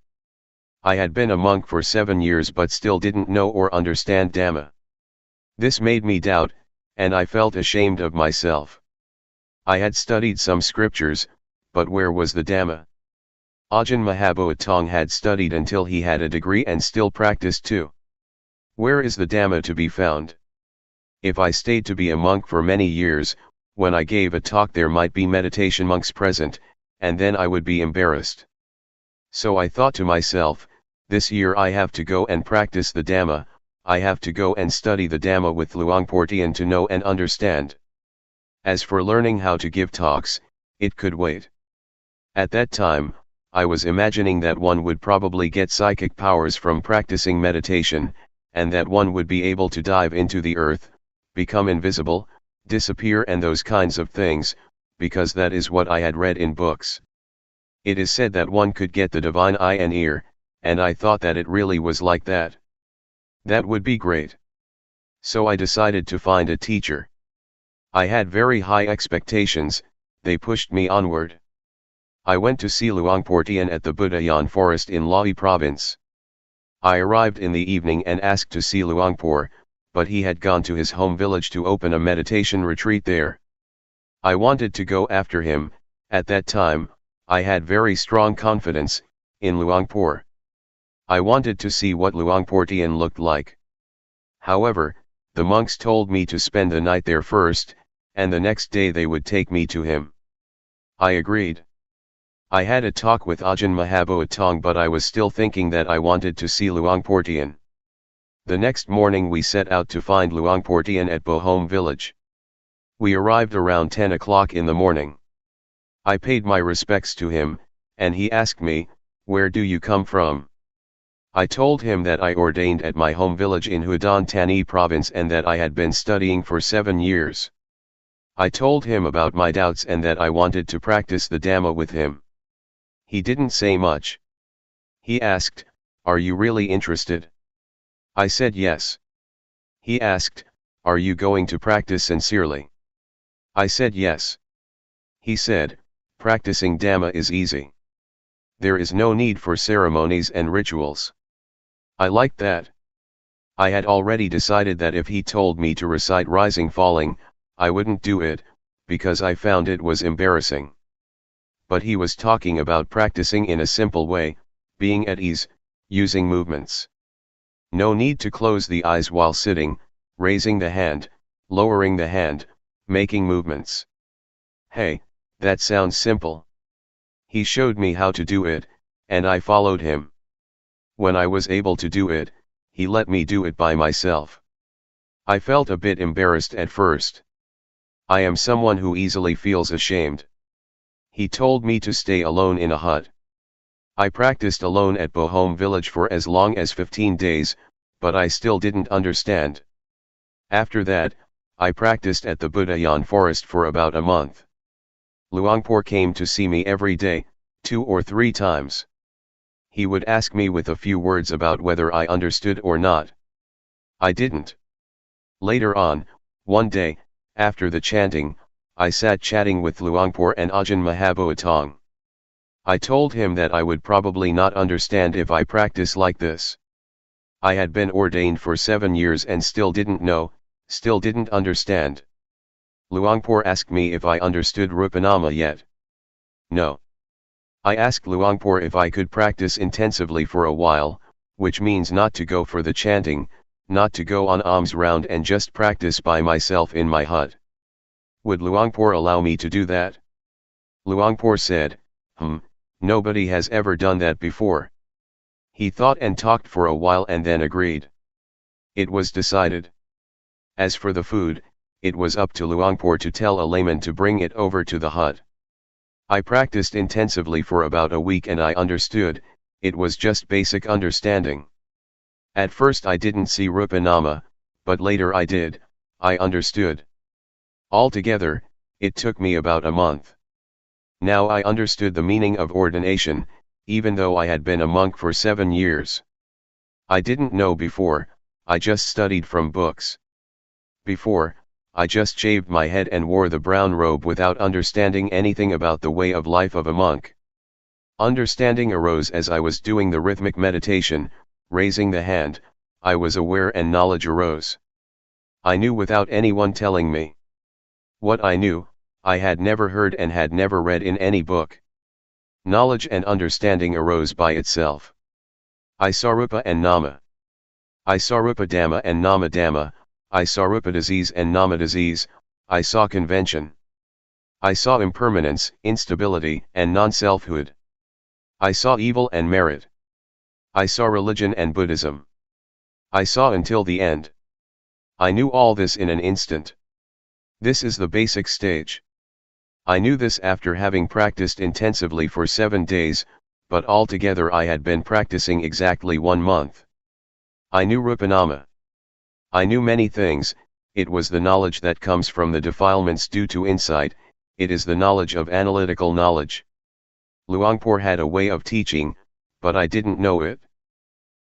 I had been a monk for 7 years but still didn't know or understand Dhamma. This made me doubt, and I felt ashamed of myself. I had studied some scriptures, but where was the Dhamma? Ajahn Mahaboa Tong had studied until he had a degree and still practiced too. Where is the Dhamma to be found? If I stayed to be a monk for many years, when I gave a talk there might be meditation monks present, and then I would be embarrassed. So I thought to myself, this year I have to go and practice the Dhamma, I have to go and study the Dhamma with Luangpor Teean to know and understand. As for learning how to give talks, it could wait. At that time, I was imagining that one would probably get psychic powers from practicing meditation, and that one would be able to dive into the earth, become invisible, disappear and those kinds of things, because that is what I had read in books. It is said that one could get the divine eye and ear, and I thought that it really was like that. That would be great. So I decided to find a teacher. I had very high expectations, they pushed me onward. I went to see Luangpor Teean at the Budayan forest in Lahi province. I arrived in the evening and asked to see Luangpor, but he had gone to his home village to open a meditation retreat there. I wanted to go after him. At that time, I had very strong confidence in Luangpor. I wanted to see what Luangpor Teean looked like. However, the monks told me to spend the night there first, and the next day they would take me to him. I agreed. I had a talk with Ajahn Mahaboa Tong but I was still thinking that I wanted to see Luangpor Teean. The next morning we set out to find Luangpor Teean at Bohome village. We arrived around 10 o'clock in the morning. I paid my respects to him, and he asked me, "Where do you come from?" I told him that I ordained at my home village in Huadan Tani province and that I had been studying for 7 years. I told him about my doubts and that I wanted to practice the Dhamma with him. He didn't say much. He asked, "Are you really interested?" I said yes. He asked, "Are you going to practice sincerely?" I said yes. He said, "Practicing Dhamma is easy. There is no need for ceremonies and rituals." I liked that. I had already decided that if he told me to recite rising falling, I wouldn't do it, because I found it was embarrassing. But he was talking about practicing in a simple way, being at ease, using movements. No need to close the eyes while sitting, raising the hand, lowering the hand, making movements. Hey, that sounds simple. He showed me how to do it, and I followed him. When I was able to do it, he let me do it by myself. I felt a bit embarrassed at first. I am someone who easily feels ashamed. He told me to stay alone in a hut. I practiced alone at Bohome village for as long as 15 days, but I still didn't understand. After that, I practiced at the Budayan forest for about a month. Luangpor came to see me every day, 2 or 3 times. He would ask me with a few words about whether I understood or not. I didn't. Later on, one day, after the chanting, I sat chatting with Luangpor and Ajahn Mahaboatong. I told him that I would probably not understand if I practice like this. I had been ordained for 7 years and still didn't know, still didn't understand. Luangpor asked me if I understood Rupanama yet. No. I asked Luangpor if I could practice intensively for a while, which means not to go for the chanting, not to go on alms round and just practice by myself in my hut. Would Luangpor allow me to do that? Luangpor said, nobody has ever done that before. He thought and talked for a while and then agreed. It was decided. As for the food, it was up to Luangpor to tell a layman to bring it over to the hut. I practiced intensively for about a week and I understood, it was just basic understanding. At first I didn't see Rupanama, but later I did, I understood. Altogether, it took me about a month. Now I understood the meaning of ordination, even though I had been a monk for 7 years. I didn't know before, I just studied from books. Before, I just shaved my head and wore the brown robe without understanding anything about the way of life of a monk. Understanding arose as I was doing the rhythmic meditation, raising the hand, I was aware and knowledge arose. I knew without anyone telling me. What I knew, I had never heard and had never read in any book. Knowledge and understanding arose by itself. I saw Rupa and Nama. I saw Rupa Dhamma and Nama Dhamma, I saw Rupa disease and Nama disease, I saw convention. I saw impermanence, instability, and non-selfhood. I saw evil and merit. I saw religion and Buddhism. I saw until the end. I knew all this in an instant. This is the basic stage. I knew this after having practiced intensively for 7 days, but altogether I had been practicing exactly 1 month. I knew Rupanama. I knew many things, it was the knowledge that comes from the defilements due to insight, it is the knowledge of analytical knowledge. Luangpor had a way of teaching, but I didn't know it.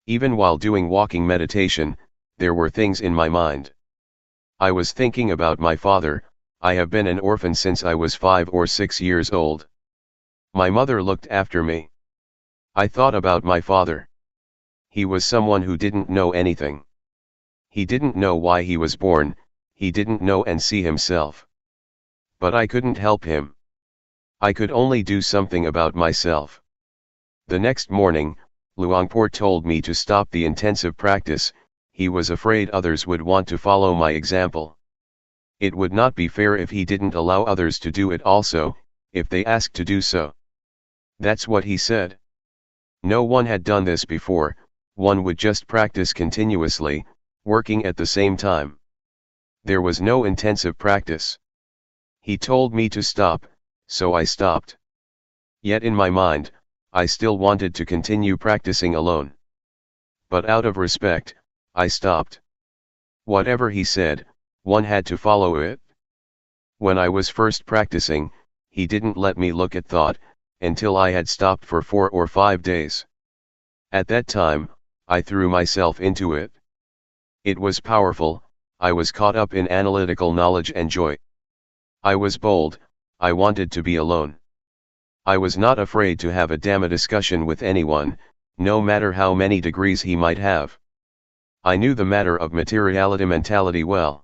Even while doing walking meditation, there were things in my mind. I was thinking about my father, I have been an orphan since I was 5 or 6 years old. My mother looked after me. I thought about my father. He was someone who didn't know anything. He didn't know why he was born, he didn't know and see himself. But I couldn't help him. I could only do something about myself. The next morning, Luangpor told me to stop the intensive practice, he was afraid others would want to follow my example. It would not be fair if he didn't allow others to do it also, if they asked to do so. That's what he said. No one had done this before, one would just practice continuously, working at the same time. There was no intensive practice. He told me to stop, so I stopped. Yet in my mind, I still wanted to continue practicing alone. But out of respect, I stopped. Whatever he said, one had to follow it. When I was first practicing, he didn't let me look at thought, until I had stopped for 4 or 5 days. At that time, I threw myself into it. It was powerful, I was caught up in analytical knowledge and joy. I was bold, I wanted to be alone. I was not afraid to have a Dhamma discussion with anyone, no matter how many degrees he might have. I knew the matter of materiality mentality well.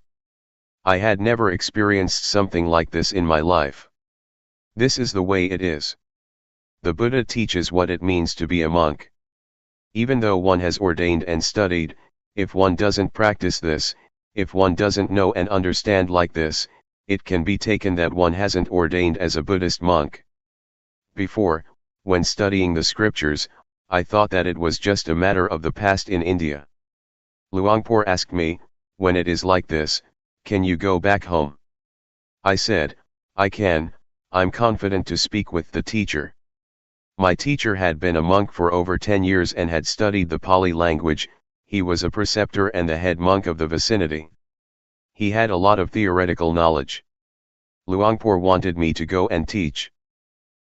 I had never experienced something like this in my life. This is the way it is. The Buddha teaches what it means to be a monk. Even though one has ordained and studied, if one doesn't practice this, if one doesn't know and understand like this, it can be taken that one hasn't ordained as a Buddhist monk. Before, when studying the scriptures, I thought that it was just a matter of the past in India. Luangpor asked me, when it is like this, can you go back home? I said, I can, I'm confident to speak with the teacher. My teacher had been a monk for over 10 years and had studied the Pali language, he was a preceptor and the head monk of the vicinity. He had a lot of theoretical knowledge. Luangpor wanted me to go and teach.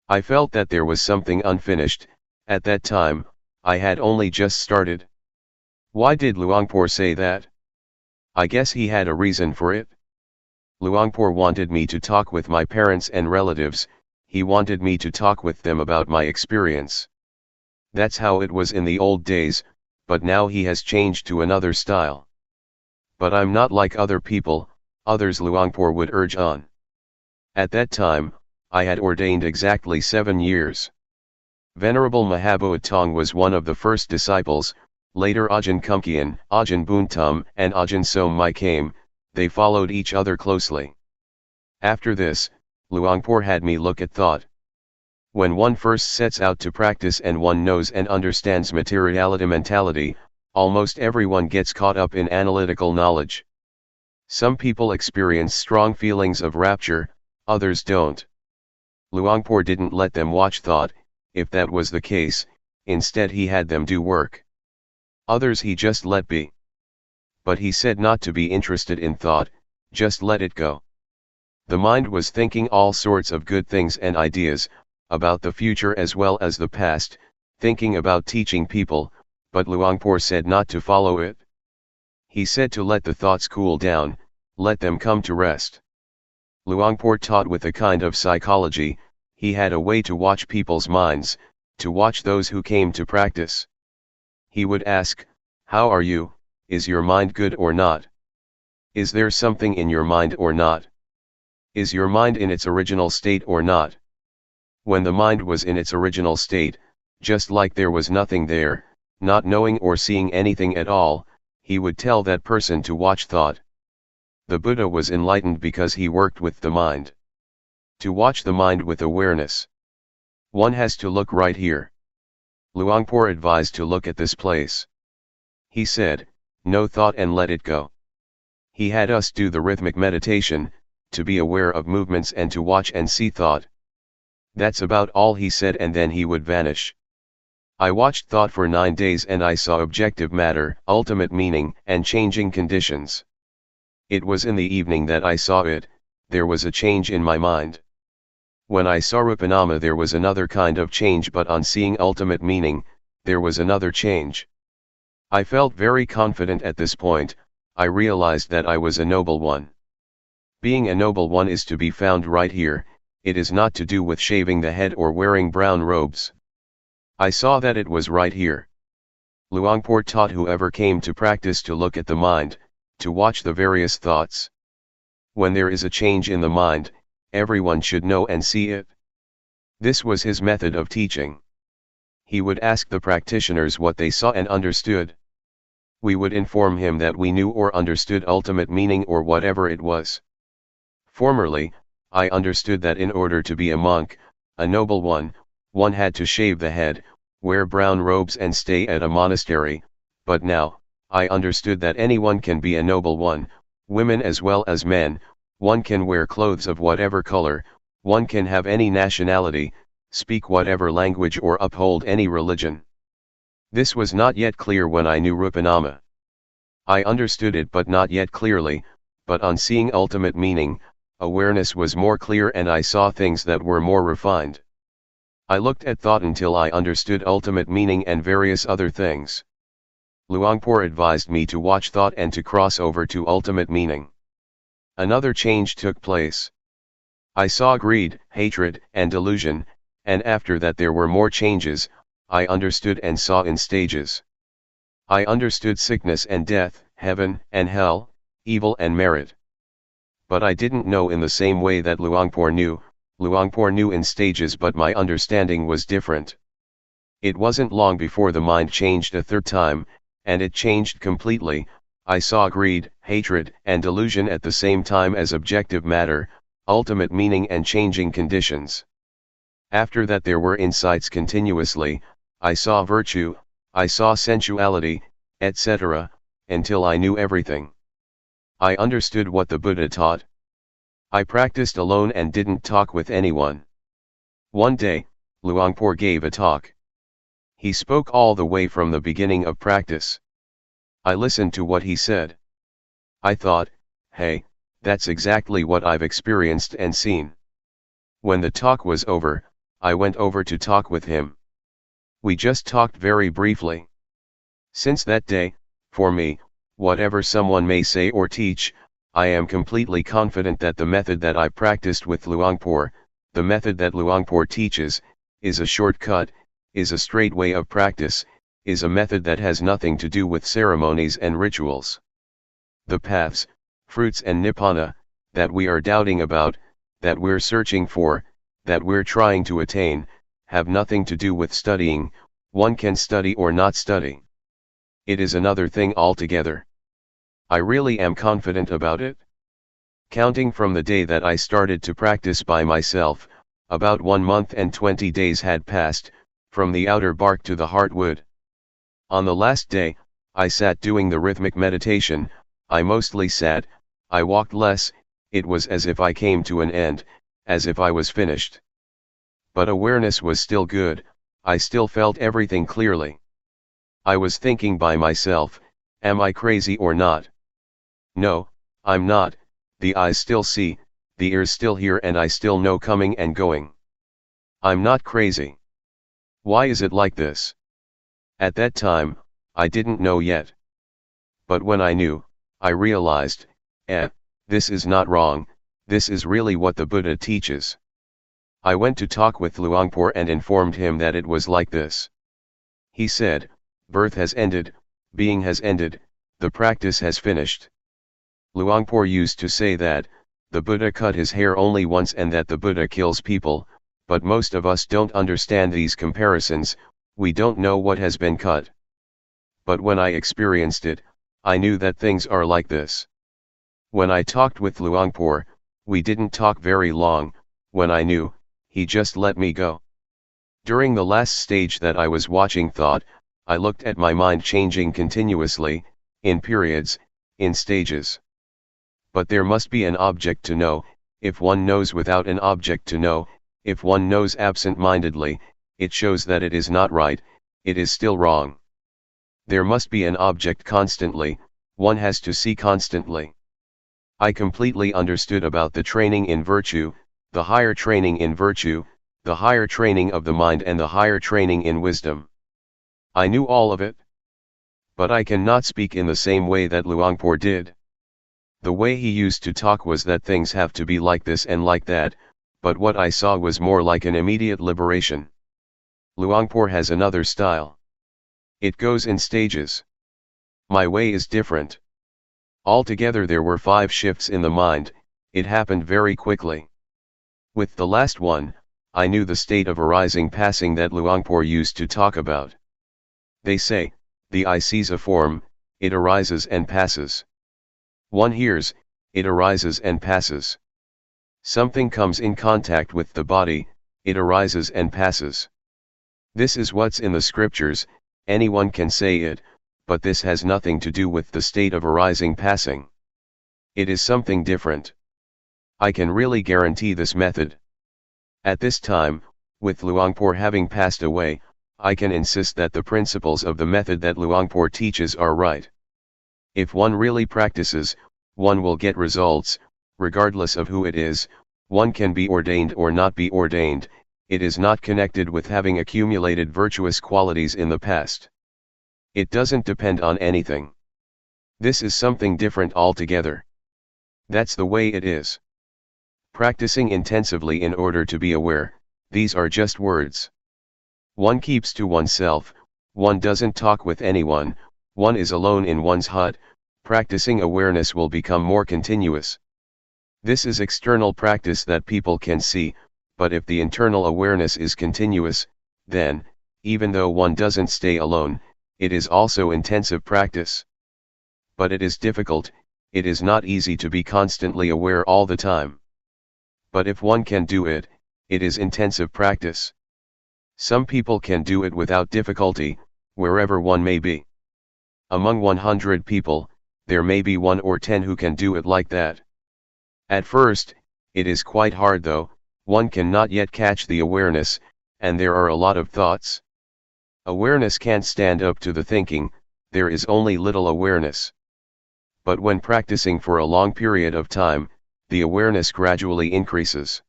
I felt that there was something unfinished, at that time, I had only just started. Why did Luangpor say that? I guess he had a reason for it. Luangpor wanted me to talk with my parents and relatives, he wanted me to talk with them about my experience. That's how it was in the old days, but now he has changed to another style. But I'm not like other people, others, Luangpor would urge on. At that time, I had ordained exactly 7 years. Venerable Mahaboat Tong was one of the first disciples, later Ajahn Kumkian, Ajahn Buntum and Ajahn Som Mai came, they followed each other closely. After this, Luangpor had me look at thought. When one first sets out to practice and one knows and understands materiality mentality, almost everyone gets caught up in analytical knowledge. Some people experience strong feelings of rapture, others don't. Luangpor didn't let them watch thought, if that was the case, instead he had them do work. Others he just let be. But he said not to be interested in thought, just let it go. The mind was thinking all sorts of good things and ideas, about the future as well as the past, thinking about teaching people, but Luangpor said not to follow it. He said to let the thoughts cool down, let them come to rest. Luangpor taught with a kind of psychology, he had a way to watch people's minds, to watch those who came to practice. He would ask, "How are you? Is your mind good or not? Is there something in your mind or not? Is your mind in its original state or not?" When the mind was in its original state, just like there was nothing there, not knowing or seeing anything at all, he would tell that person to watch thought. The Buddha was enlightened because he worked with the mind. To watch the mind with awareness, one has to look right here. Luangpor advised to look at this place. He said, no thought and let it go. He had us do the rhythmic meditation, to be aware of movements and to watch and see thought. That's about all he said, and then he would vanish. I watched thought for 9 days and I saw objective matter, ultimate meaning, and changing conditions. It was in the evening that I saw it, there was a change in my mind. When I saw Rupanama there was another kind of change, but on seeing ultimate meaning, there was another change. I felt very confident at this point, I realized that I was a noble one. Being a noble one is to be found right here, it is not to do with shaving the head or wearing brown robes. I saw that it was right here. Luangpor taught whoever came to practice to look at the mind, to watch the various thoughts. When there is a change in the mind, everyone should know and see it. This was his method of teaching. He would ask the practitioners what they saw and understood. We would inform him that we knew or understood ultimate meaning or whatever it was. Formerly, I understood that in order to be a monk, a noble one had to shave the head, wear brown robes and stay at a monastery, but now, I understood that anyone can be a noble one, women as well as men, one can wear clothes of whatever color, one can have any nationality, speak whatever language or uphold any religion. This was not yet clear when I knew Rupanama. I understood it but not yet clearly, but on seeing ultimate meaning, awareness was more clear and I saw things that were more refined. I looked at thought until I understood ultimate meaning and various other things. Luangpor advised me to watch thought and to cross over to ultimate meaning. Another change took place. I saw greed, hatred, and delusion, and after that there were more changes, I understood and saw in stages. I understood sickness and death, heaven and hell, evil and merit. But I didn't know in the same way that Luangpor knew. Luangpor knew in stages, but my understanding was different. It wasn't long before the mind changed a third time, and it changed completely. I saw greed, hatred, and delusion at the same time as objective matter, ultimate meaning and changing conditions. After that there were insights continuously, I saw virtue, I saw sensuality, etc., until I knew everything. I understood what the Buddha taught. I practiced alone and didn't talk with anyone. One day, Luangpor gave a talk. He spoke all the way from the beginning of practice. I listened to what he said. I thought, hey, that's exactly what I've experienced and seen. When the talk was over, I went over to talk with him. We just talked very briefly. Since that day, for me, whatever someone may say or teach, I am completely confident that the method that I practiced with Luangpor, the method that Luangpor teaches, is a shortcut, is a straight way of practice, is a method that has nothing to do with ceremonies and rituals. The paths, fruits and nibbana, that we are doubting about, that we're searching for, that we're trying to attain, have nothing to do with studying. One can study or not study. It is another thing altogether. I really am confident about it. Counting from the day that I started to practice by myself, about 1 month and 20 days had passed, from the outer bark to the heartwood. On the last day, I sat doing the rhythmic meditation. I mostly sat, I walked less. It was as if I came to an end, as if I was finished. But awareness was still good, I still felt everything clearly. I was thinking by myself, am I crazy or not? No, I'm not. The eyes still see, the ears still hear, and I still know coming and going. I'm not crazy. Why is it like this? At that time, I didn't know yet. But when I knew, I realized, this is not wrong, this is really what the Buddha teaches. I went to talk with Luangpor and informed him that it was like this. He said, birth has ended, being has ended, the practice has finished. Luangpor used to say that, the Buddha cut his hair only once and that the Buddha kills people, but most of us don't understand these comparisons, we don't know what has been cut. But when I experienced it, I knew that things are like this. When I talked with Luangpor, we didn't talk very long. When I knew, he just let me go. During the last stage that I was watching thought, I looked at my mind changing continuously, in periods, in stages. But there must be an object to know. If one knows without an object to know, if one knows absent-mindedly, it shows that it is not right, it is still wrong. There must be an object constantly, one has to see constantly. I completely understood about the training in virtue, the higher training in virtue, the higher training of the mind and the higher training in wisdom. I knew all of it. But I cannot speak in the same way that Luangpor did. The way he used to talk was that things have to be like this and like that, but what I saw was more like an immediate liberation. Luangpor has another style. It goes in stages. My way is different. Altogether there were 5 shifts in the mind, it happened very quickly. With the last one, I knew the state of arising passing that Luangpor used to talk about. They say, the eye sees a form, it arises and passes. One hears, it arises and passes. Something comes in contact with the body, it arises and passes. This is what's in the scriptures, anyone can say it, but this has nothing to do with the state of arising passing. It is something different. I can really guarantee this method. At this time, with Luangpor having passed away, I can insist that the principles of the method that Luangpor teaches are right. If one really practices, one will get results, regardless of who it is. One can be ordained or not be ordained, it is not connected with having accumulated virtuous qualities in the past. It doesn't depend on anything. This is something different altogether. That's the way it is. Practicing intensively in order to be aware, these are just words. One keeps to oneself, one doesn't talk with anyone, one is alone in one's hut. Practicing awareness will become more continuous. This is external practice that people can see, but if the internal awareness is continuous, then, even though one doesn't stay alone, it is also intensive practice. But it is difficult, it is not easy to be constantly aware all the time. But if one can do it, it is intensive practice. Some people can do it without difficulty, wherever one may be. Among 100 people, there may be 1 or 10 who can do it like that. At first, it is quite hard though, one cannot yet catch the awareness, and there are a lot of thoughts. Awareness can't stand up to the thinking, there is only little awareness. But when practicing for a long period of time, the awareness gradually increases.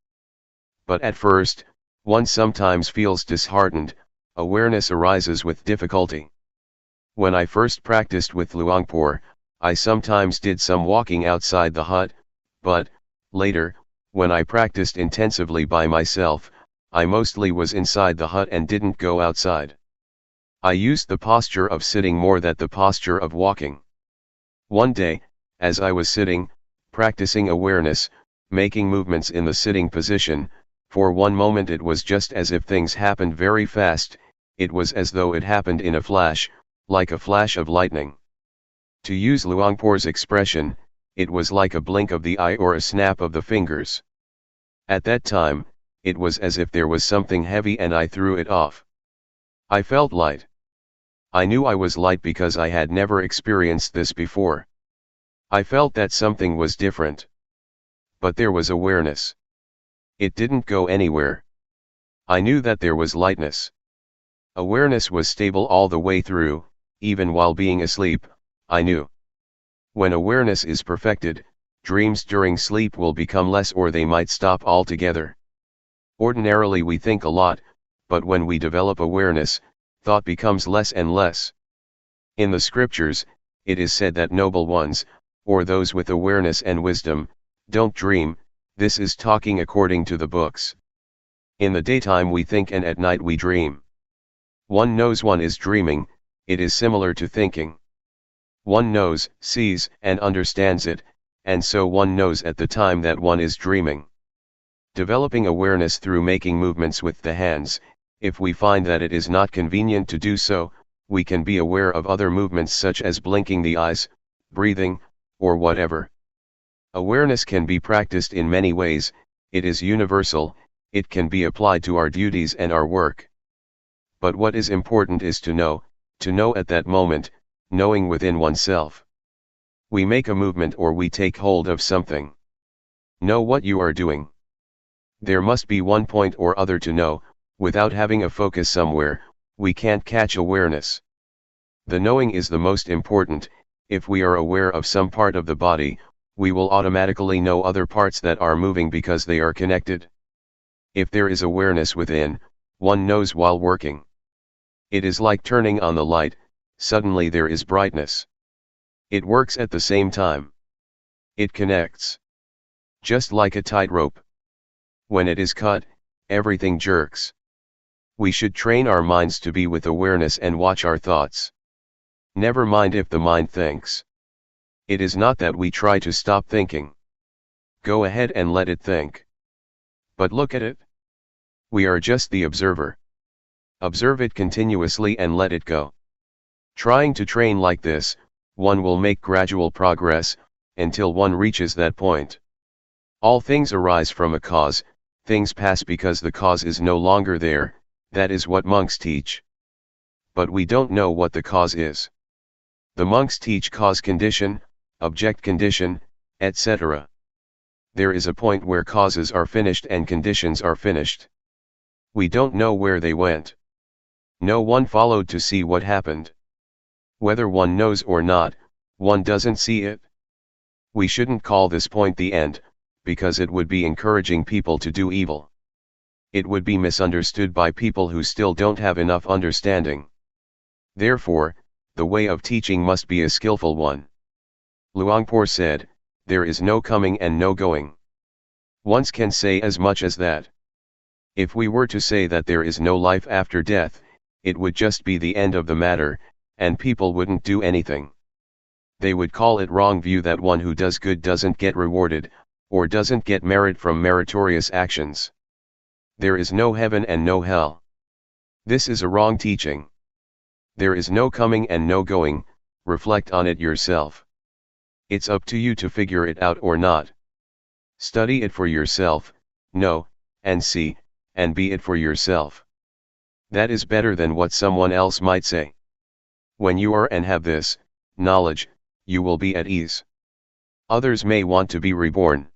But at first, one sometimes feels disheartened, awareness arises with difficulty. When I first practiced with Luangpor, I sometimes did some walking outside the hut, but, later, when I practiced intensively by myself, I mostly was inside the hut and didn't go outside. I used the posture of sitting more than the posture of walking. One day, as I was sitting, practicing awareness, making movements in the sitting position, for one moment it was just as if things happened very fast. It was as though it happened in a flash, like a flash of lightning. To use Luangpor's expression, it was like a blink of the eye or a snap of the fingers. At that time, it was as if there was something heavy and I threw it off. I felt light. I knew I was light because I had never experienced this before. I felt that something was different. But there was awareness. It didn't go anywhere. I knew that there was lightness. Awareness was stable all the way through, even while being asleep, I knew. When awareness is perfected, dreams during sleep will become less or they might stop altogether. Ordinarily we think a lot, but when we develop awareness, thought becomes less and less. In the scriptures, it is said that noble ones, or those with awareness and wisdom, don't dream. This is talking according to the books. In the daytime we think and at night we dream. One knows one is dreaming, it is similar to thinking. One knows, sees, and understands it, and so one knows at the time that one is dreaming. Developing awareness through making movements with the hands, if we find that it is not convenient to do so, we can be aware of other movements such as blinking the eyes, breathing, or whatever. Awareness can be practiced in many ways, it is universal, it can be applied to our duties and our work. But what is important is to know at that moment, knowing within oneself. We make a movement or we take hold of something. Know what you are doing. There must be one point or other to know, without having a focus somewhere, we can't catch awareness. The knowing is the most important. If we are aware of some part of the body, we will automatically know other parts that are moving because they are connected. If there is awareness within, one knows while working. It is like turning on the light, suddenly there is brightness. It works at the same time. It connects. Just like a tightrope. When it is cut, everything jerks. We should train our minds to be with awareness and watch our thoughts. Never mind if the mind thinks. It is not that we try to stop thinking. Go ahead and let it think. But look at it. We are just the observer. Observe it continuously and let it go. Trying to train like this, one will make gradual progress, until one reaches that point. All things arise from a cause, things pass because the cause is no longer there, that is what monks teach. But we don't know what the cause is. The monks teach cause condition, object condition, etc. There is a point where causes are finished and conditions are finished. We don't know where they went. No one followed to see what happened. Whether one knows or not, one doesn't see it. We shouldn't call this point the end, because it would be encouraging people to do evil. It would be misunderstood by people who still don't have enough understanding. Therefore, the way of teaching must be a skillful one. Luangpor said, "There is no coming and no going." One can say as much as that. If we were to say that there is no life after death, it would just be the end of the matter, and people wouldn't do anything. They would call it wrong view that one who does good doesn't get rewarded, or doesn't get merit from meritorious actions. There is no heaven and no hell. This is a wrong teaching. There is no coming and no going, reflect on it yourself. It's up to you to figure it out or not. Study it for yourself, know, and see, and be it for yourself. That is better than what someone else might say. When you are and have this knowledge, you will be at ease. Others may want to be reborn.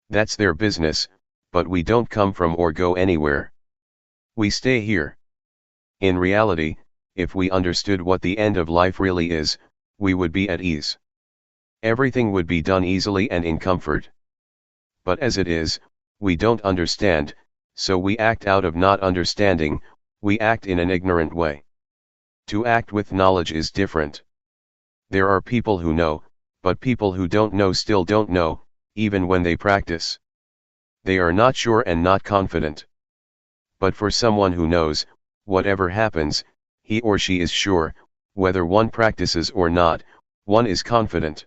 That's their business, but we don't come from or go anywhere. We stay here. In reality, if we understood what the end of life really is, we would be at ease. Everything would be done easily and in comfort. But as it is, we don't understand, so we act out of not understanding, we act in an ignorant way. To act with knowledge is different. There are people who know, But people who don't know still don't know, even when they practice. They are not sure and not confident. But for someone who knows, whatever happens, he or she is sure, whether one practices or not, one is confident.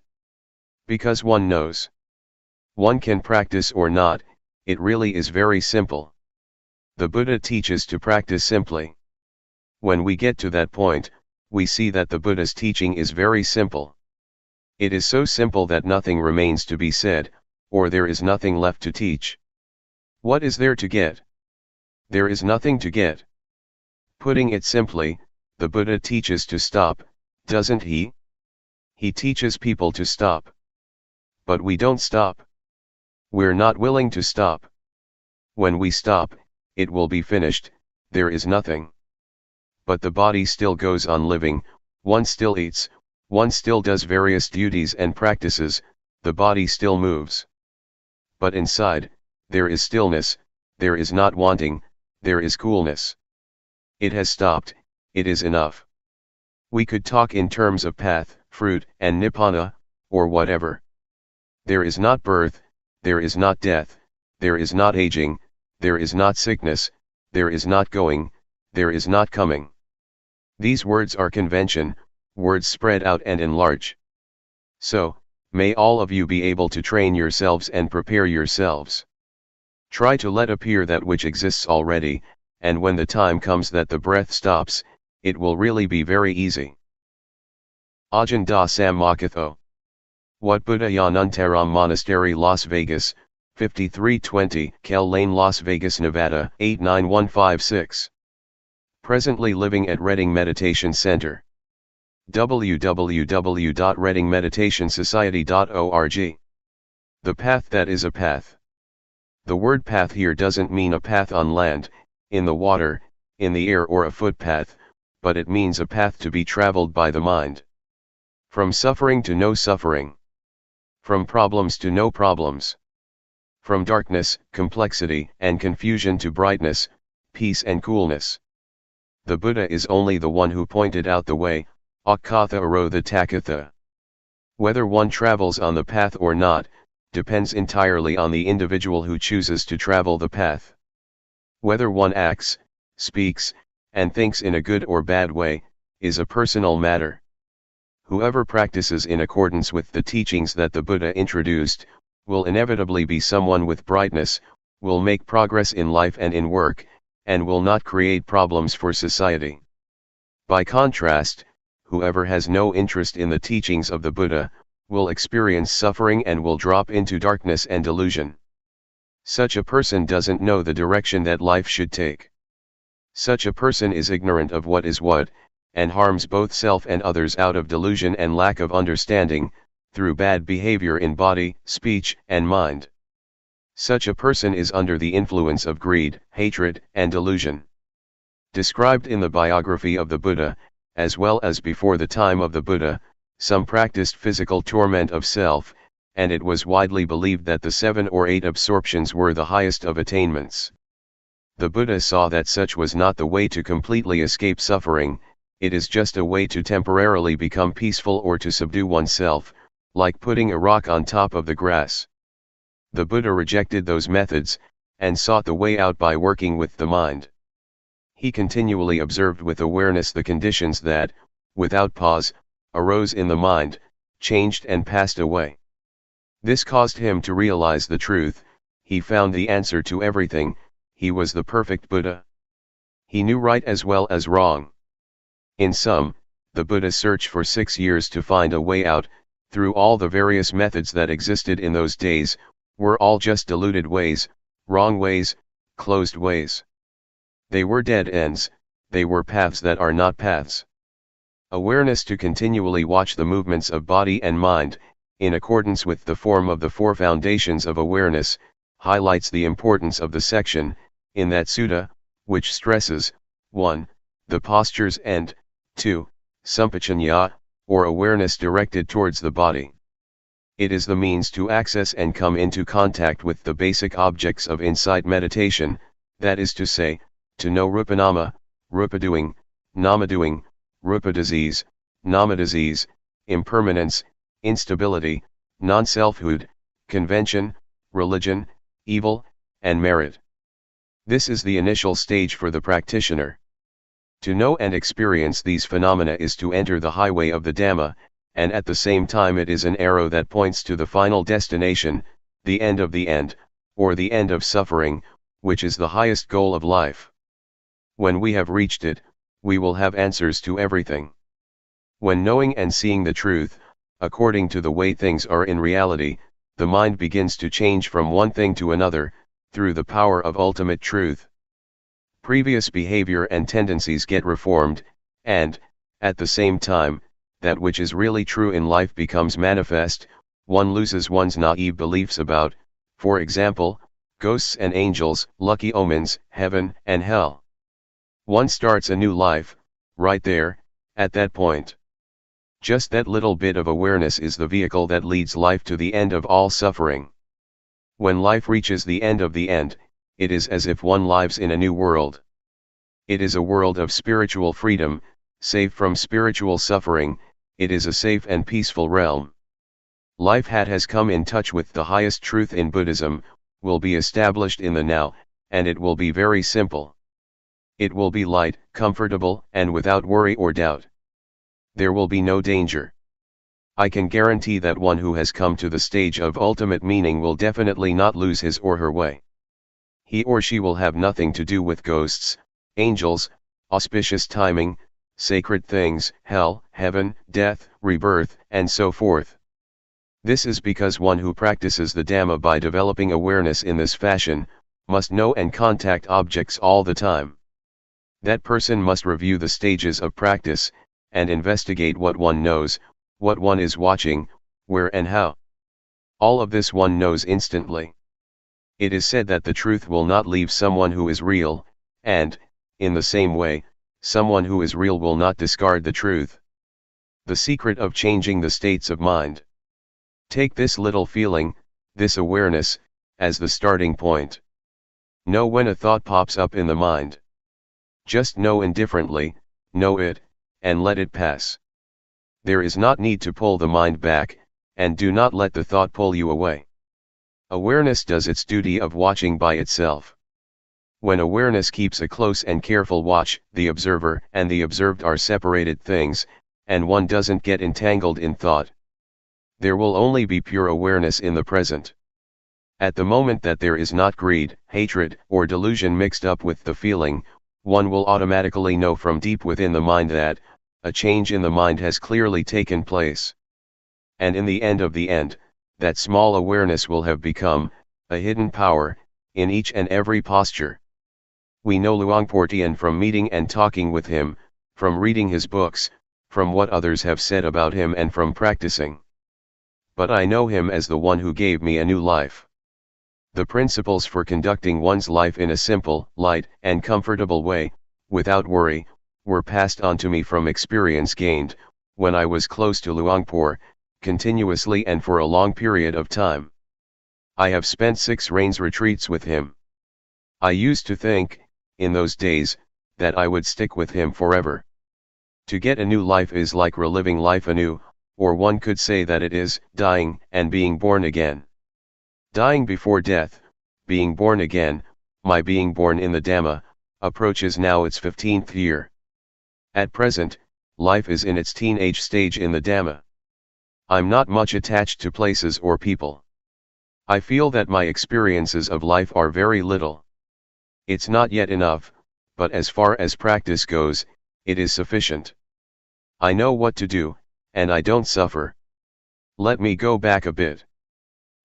Because one knows. One can practice or not, it really is very simple. The Buddha teaches to practice simply. When we get to that point, we see that the Buddha's teaching is very simple. It is so simple that nothing remains to be said, or there is nothing left to teach. What is there to get? There is nothing to get. Putting it simply, the Buddha teaches to stop, doesn't he? He teaches people to stop. But we don't stop. We're not willing to stop. When we stop, it will be finished, there is nothing. But the body still goes on living, one still eats, one still does various duties and practices, the body still moves. But inside, there is stillness, there is not wanting, there is coolness. It has stopped, it is enough. We could talk in terms of path, fruit, and nibbana, or whatever. There is not birth, there is not death, there is not aging, there is not sickness, there is not going, there is not coming. These words are convention, words spread out and enlarge. So, may all of you be able to train yourselves and prepare yourselves. Try to let appear that which exists already, and when the time comes that the breath stops, it will really be very easy. Ajahn Da Sammakatho. Wat Buddha Yanuntaram Monastery, Las Vegas, 5320 Kell Lane, Las Vegas, Nevada, 89156. Presently living at Redding Meditation Center. www.reddingmeditationsociety.org. The path that is a path. The word path here doesn't mean a path on land, in the water, in the air, or a footpath, but it means a path to be traveled by the mind. From suffering to no suffering. From problems to no problems. From darkness, complexity, and confusion to brightness, peace and coolness. The Buddha is only the one who pointed out the way, Akkatha Arotha Takatha. Whether one travels on the path or not, depends entirely on the individual who chooses to travel the path. Whether one acts, speaks, and thinks in a good or bad way, is a personal matter. Whoever practices in accordance with the teachings that the Buddha introduced, will inevitably be someone with brightness, will make progress in life and in work, and will not create problems for society. By contrast, whoever has no interest in the teachings of the Buddha, will experience suffering and will drop into darkness and delusion. Such a person doesn't know the direction that life should take. Such a person is ignorant of what is what, and harms both self and others out of delusion and lack of understanding, through bad behavior in body, speech, and mind. Such a person is under the influence of greed, hatred, and delusion. Described in the biography of the Buddha, as well as before the time of the Buddha, some practiced physical torment of self, and it was widely believed that the 7 or 8 absorptions were the highest of attainments. The Buddha saw that such was not the way to completely escape suffering, it is just a way to temporarily become peaceful or to subdue oneself, like putting a rock on top of the grass. The Buddha rejected those methods, and sought the way out by working with the mind. He continually observed with awareness the conditions that, without pause, arose in the mind, changed and passed away. This caused him to realize the truth, he found the answer to everything, he was the perfect Buddha. He knew right as well as wrong. In sum, the Buddha searched for 6 years to find a way out, through all the various methods that existed in those days, were all just deluded ways, wrong ways, closed ways. They were dead ends, they were paths that are not paths. Awareness to continually watch the movements of body and mind, in accordance with the form of the 4 foundations of awareness, highlights the importance of the section, in that sutta, which stresses, 1. The postures and, 2. Sampajanya, or awareness directed towards the body. It is the means to access and come into contact with the basic objects of insight meditation, that is to say, to know rupanama, rupa doing, nama doing, rupa disease, nama disease, impermanence, instability, non-selfhood, convention, religion, evil, and merit. This is the initial stage for the practitioner. To know and experience these phenomena is to enter the highway of the Dhamma, and at the same time it is an arrow that points to the final destination, the end of the end, or the end of suffering, which is the highest goal of life. When we have reached it, we will have answers to everything. When knowing and seeing the truth, according to the way things are in reality, the mind begins to change from one thing to another, through the power of ultimate truth. Previous behavior and tendencies get reformed, and, at the same time, that which is really true in life becomes manifest. One loses one's naive beliefs about, for example, ghosts and angels, lucky omens, heaven and hell. One starts a new life, right there, at that point. Just that little bit of awareness is the vehicle that leads life to the end of all suffering. When life reaches the end of the end, it is as if one lives in a new world. It is a world of spiritual freedom, safe from spiritual suffering. It is a safe and peaceful realm. Life has come in touch with the highest truth in Buddhism, will be established in the now, and it will be very simple. It will be light, comfortable, and without worry or doubt. There will be no danger. I can guarantee that one who has come to the stage of ultimate meaning will definitely not lose his or her way. He or she will have nothing to do with ghosts, angels, auspicious timing, sacred things, hell, heaven, death, rebirth, and so forth. This is because one who practices the Dhamma by developing awareness in this fashion, must know and contact objects all the time. That person must review the stages of practice, and investigate what one knows, what one is watching, where and how. All of this one knows instantly. It is said that the truth will not leave someone who is real, and, in the same way, someone who is real will not discard the truth. The secret of changing the states of mind. Take this little feeling, this awareness, as the starting point. Know when a thought pops up in the mind. Just know indifferently, know it, and let it pass. There is not need to pull the mind back, and do not let the thought pull you away. Awareness does its duty of watching by itself. When awareness keeps a close and careful watch, the observer and the observed are separated things, and one doesn't get entangled in thought. There will only be pure awareness in the present. At the moment that there is not greed, hatred, or delusion mixed up with the feeling, one will automatically know from deep within the mind that, a change in the mind has clearly taken place. And in the end of the end, that small awareness will have become, a hidden power, in each and every posture. We know Luangpor Teean from meeting and talking with him, from reading his books, from what others have said about him and from practicing. But I know him as the one who gave me a new life. The principles for conducting one's life in a simple, light, and comfortable way, without worry, were passed on to me from experience gained, when I was close to Luangpor, continuously and for a long period of time. I have spent 6 rains retreats with him. I used to think, in those days, that I would stick with him forever. To get a new life is like reliving life anew, or one could say that it is dying and being born again. Dying before death, being born again, my being born in the Dhamma, approaches now its 15th year. At present, life is in its teenage stage in the Dhamma. I'm not much attached to places or people. I feel that my experiences of life are very little. It's not yet enough, but as far as practice goes, it is sufficient. I know what to do, and I don't suffer. Let me go back a bit.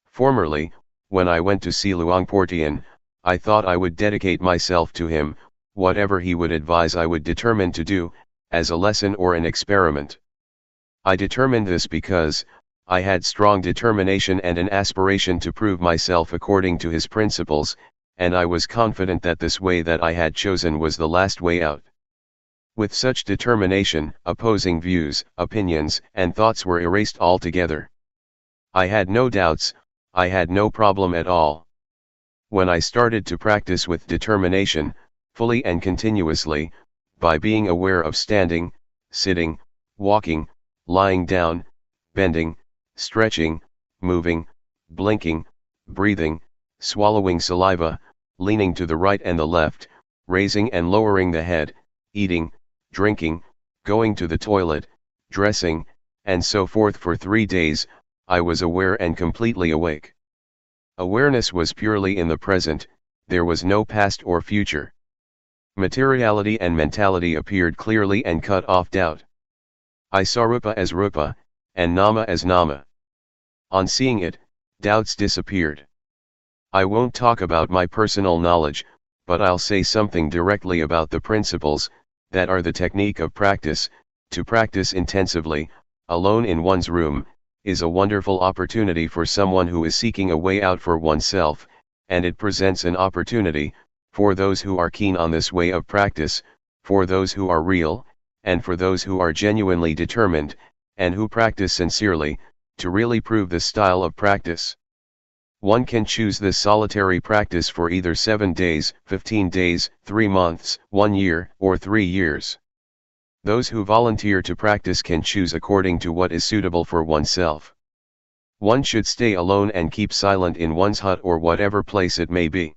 Formerly, when I went to see Luangpor Teean, I thought I would dedicate myself to him, whatever he would advise I would determine to do, as a lesson or an experiment. I determined this because, I had strong determination and an aspiration to prove myself according to his principles, and I was confident that this way that I had chosen was the last way out. With such determination, opposing views, opinions, and thoughts were erased altogether. I had no doubts, I had no problem at all. When I started to practice with determination, fully and continuously, by being aware of standing, sitting, walking, lying down, bending, stretching, moving, blinking, breathing, swallowing saliva, leaning to the right and the left, raising and lowering the head, eating, drinking, going to the toilet, dressing, and so forth for 3 days. I was aware and completely awake. Awareness was purely in the present, there was no past or future. Materiality and mentality appeared clearly and cut off doubt. I saw Rupa as Rupa, and Nama as Nama. On seeing it, doubts disappeared. I won't talk about my personal knowledge, but I'll say something directly about the principles, that are the technique of practice. To practice intensively, alone in one's room, is a wonderful opportunity for someone who is seeking a way out for oneself, and it presents an opportunity, for those who are keen on this way of practice, for those who are real, and for those who are genuinely determined, and who practice sincerely, to really prove the style of practice. One can choose this solitary practice for either 7 days, 15 days, 3 months, 1 year, or 3 years. Those who volunteer to practice can choose according to what is suitable for oneself. One should stay alone and keep silent in one's hut or whatever place it may be.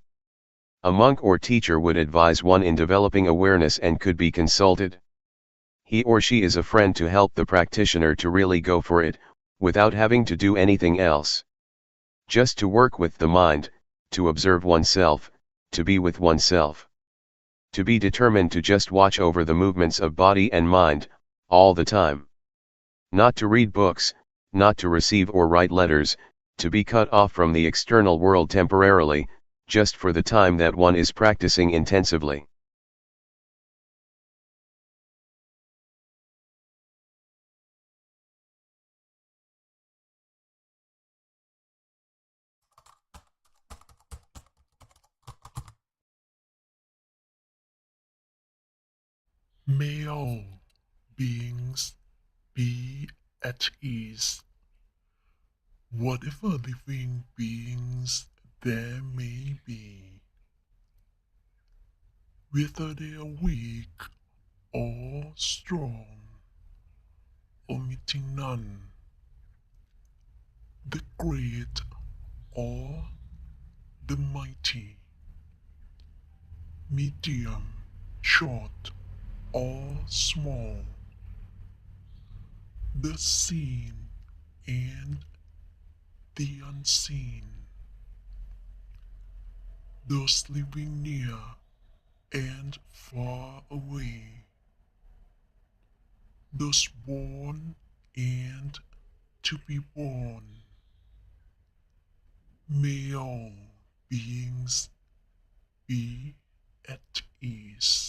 A monk or teacher would advise one in developing awareness and could be consulted. He or she is a friend to help the practitioner to really go for it, without having to do anything else. Just to work with the mind, to observe oneself, to be with oneself. To be determined to just watch over the movements of body and mind, all the time. Not to read books, not to receive or write letters, to be cut off from the external world temporarily, just for the time that one is practicing intensively. May all beings be at ease. Whatever living beings there may be, whether they are weak or strong, omitting none, the great or the mighty, medium, short or small, the seen and the unseen, those living near and far away, those born and to be born. May all beings be at ease.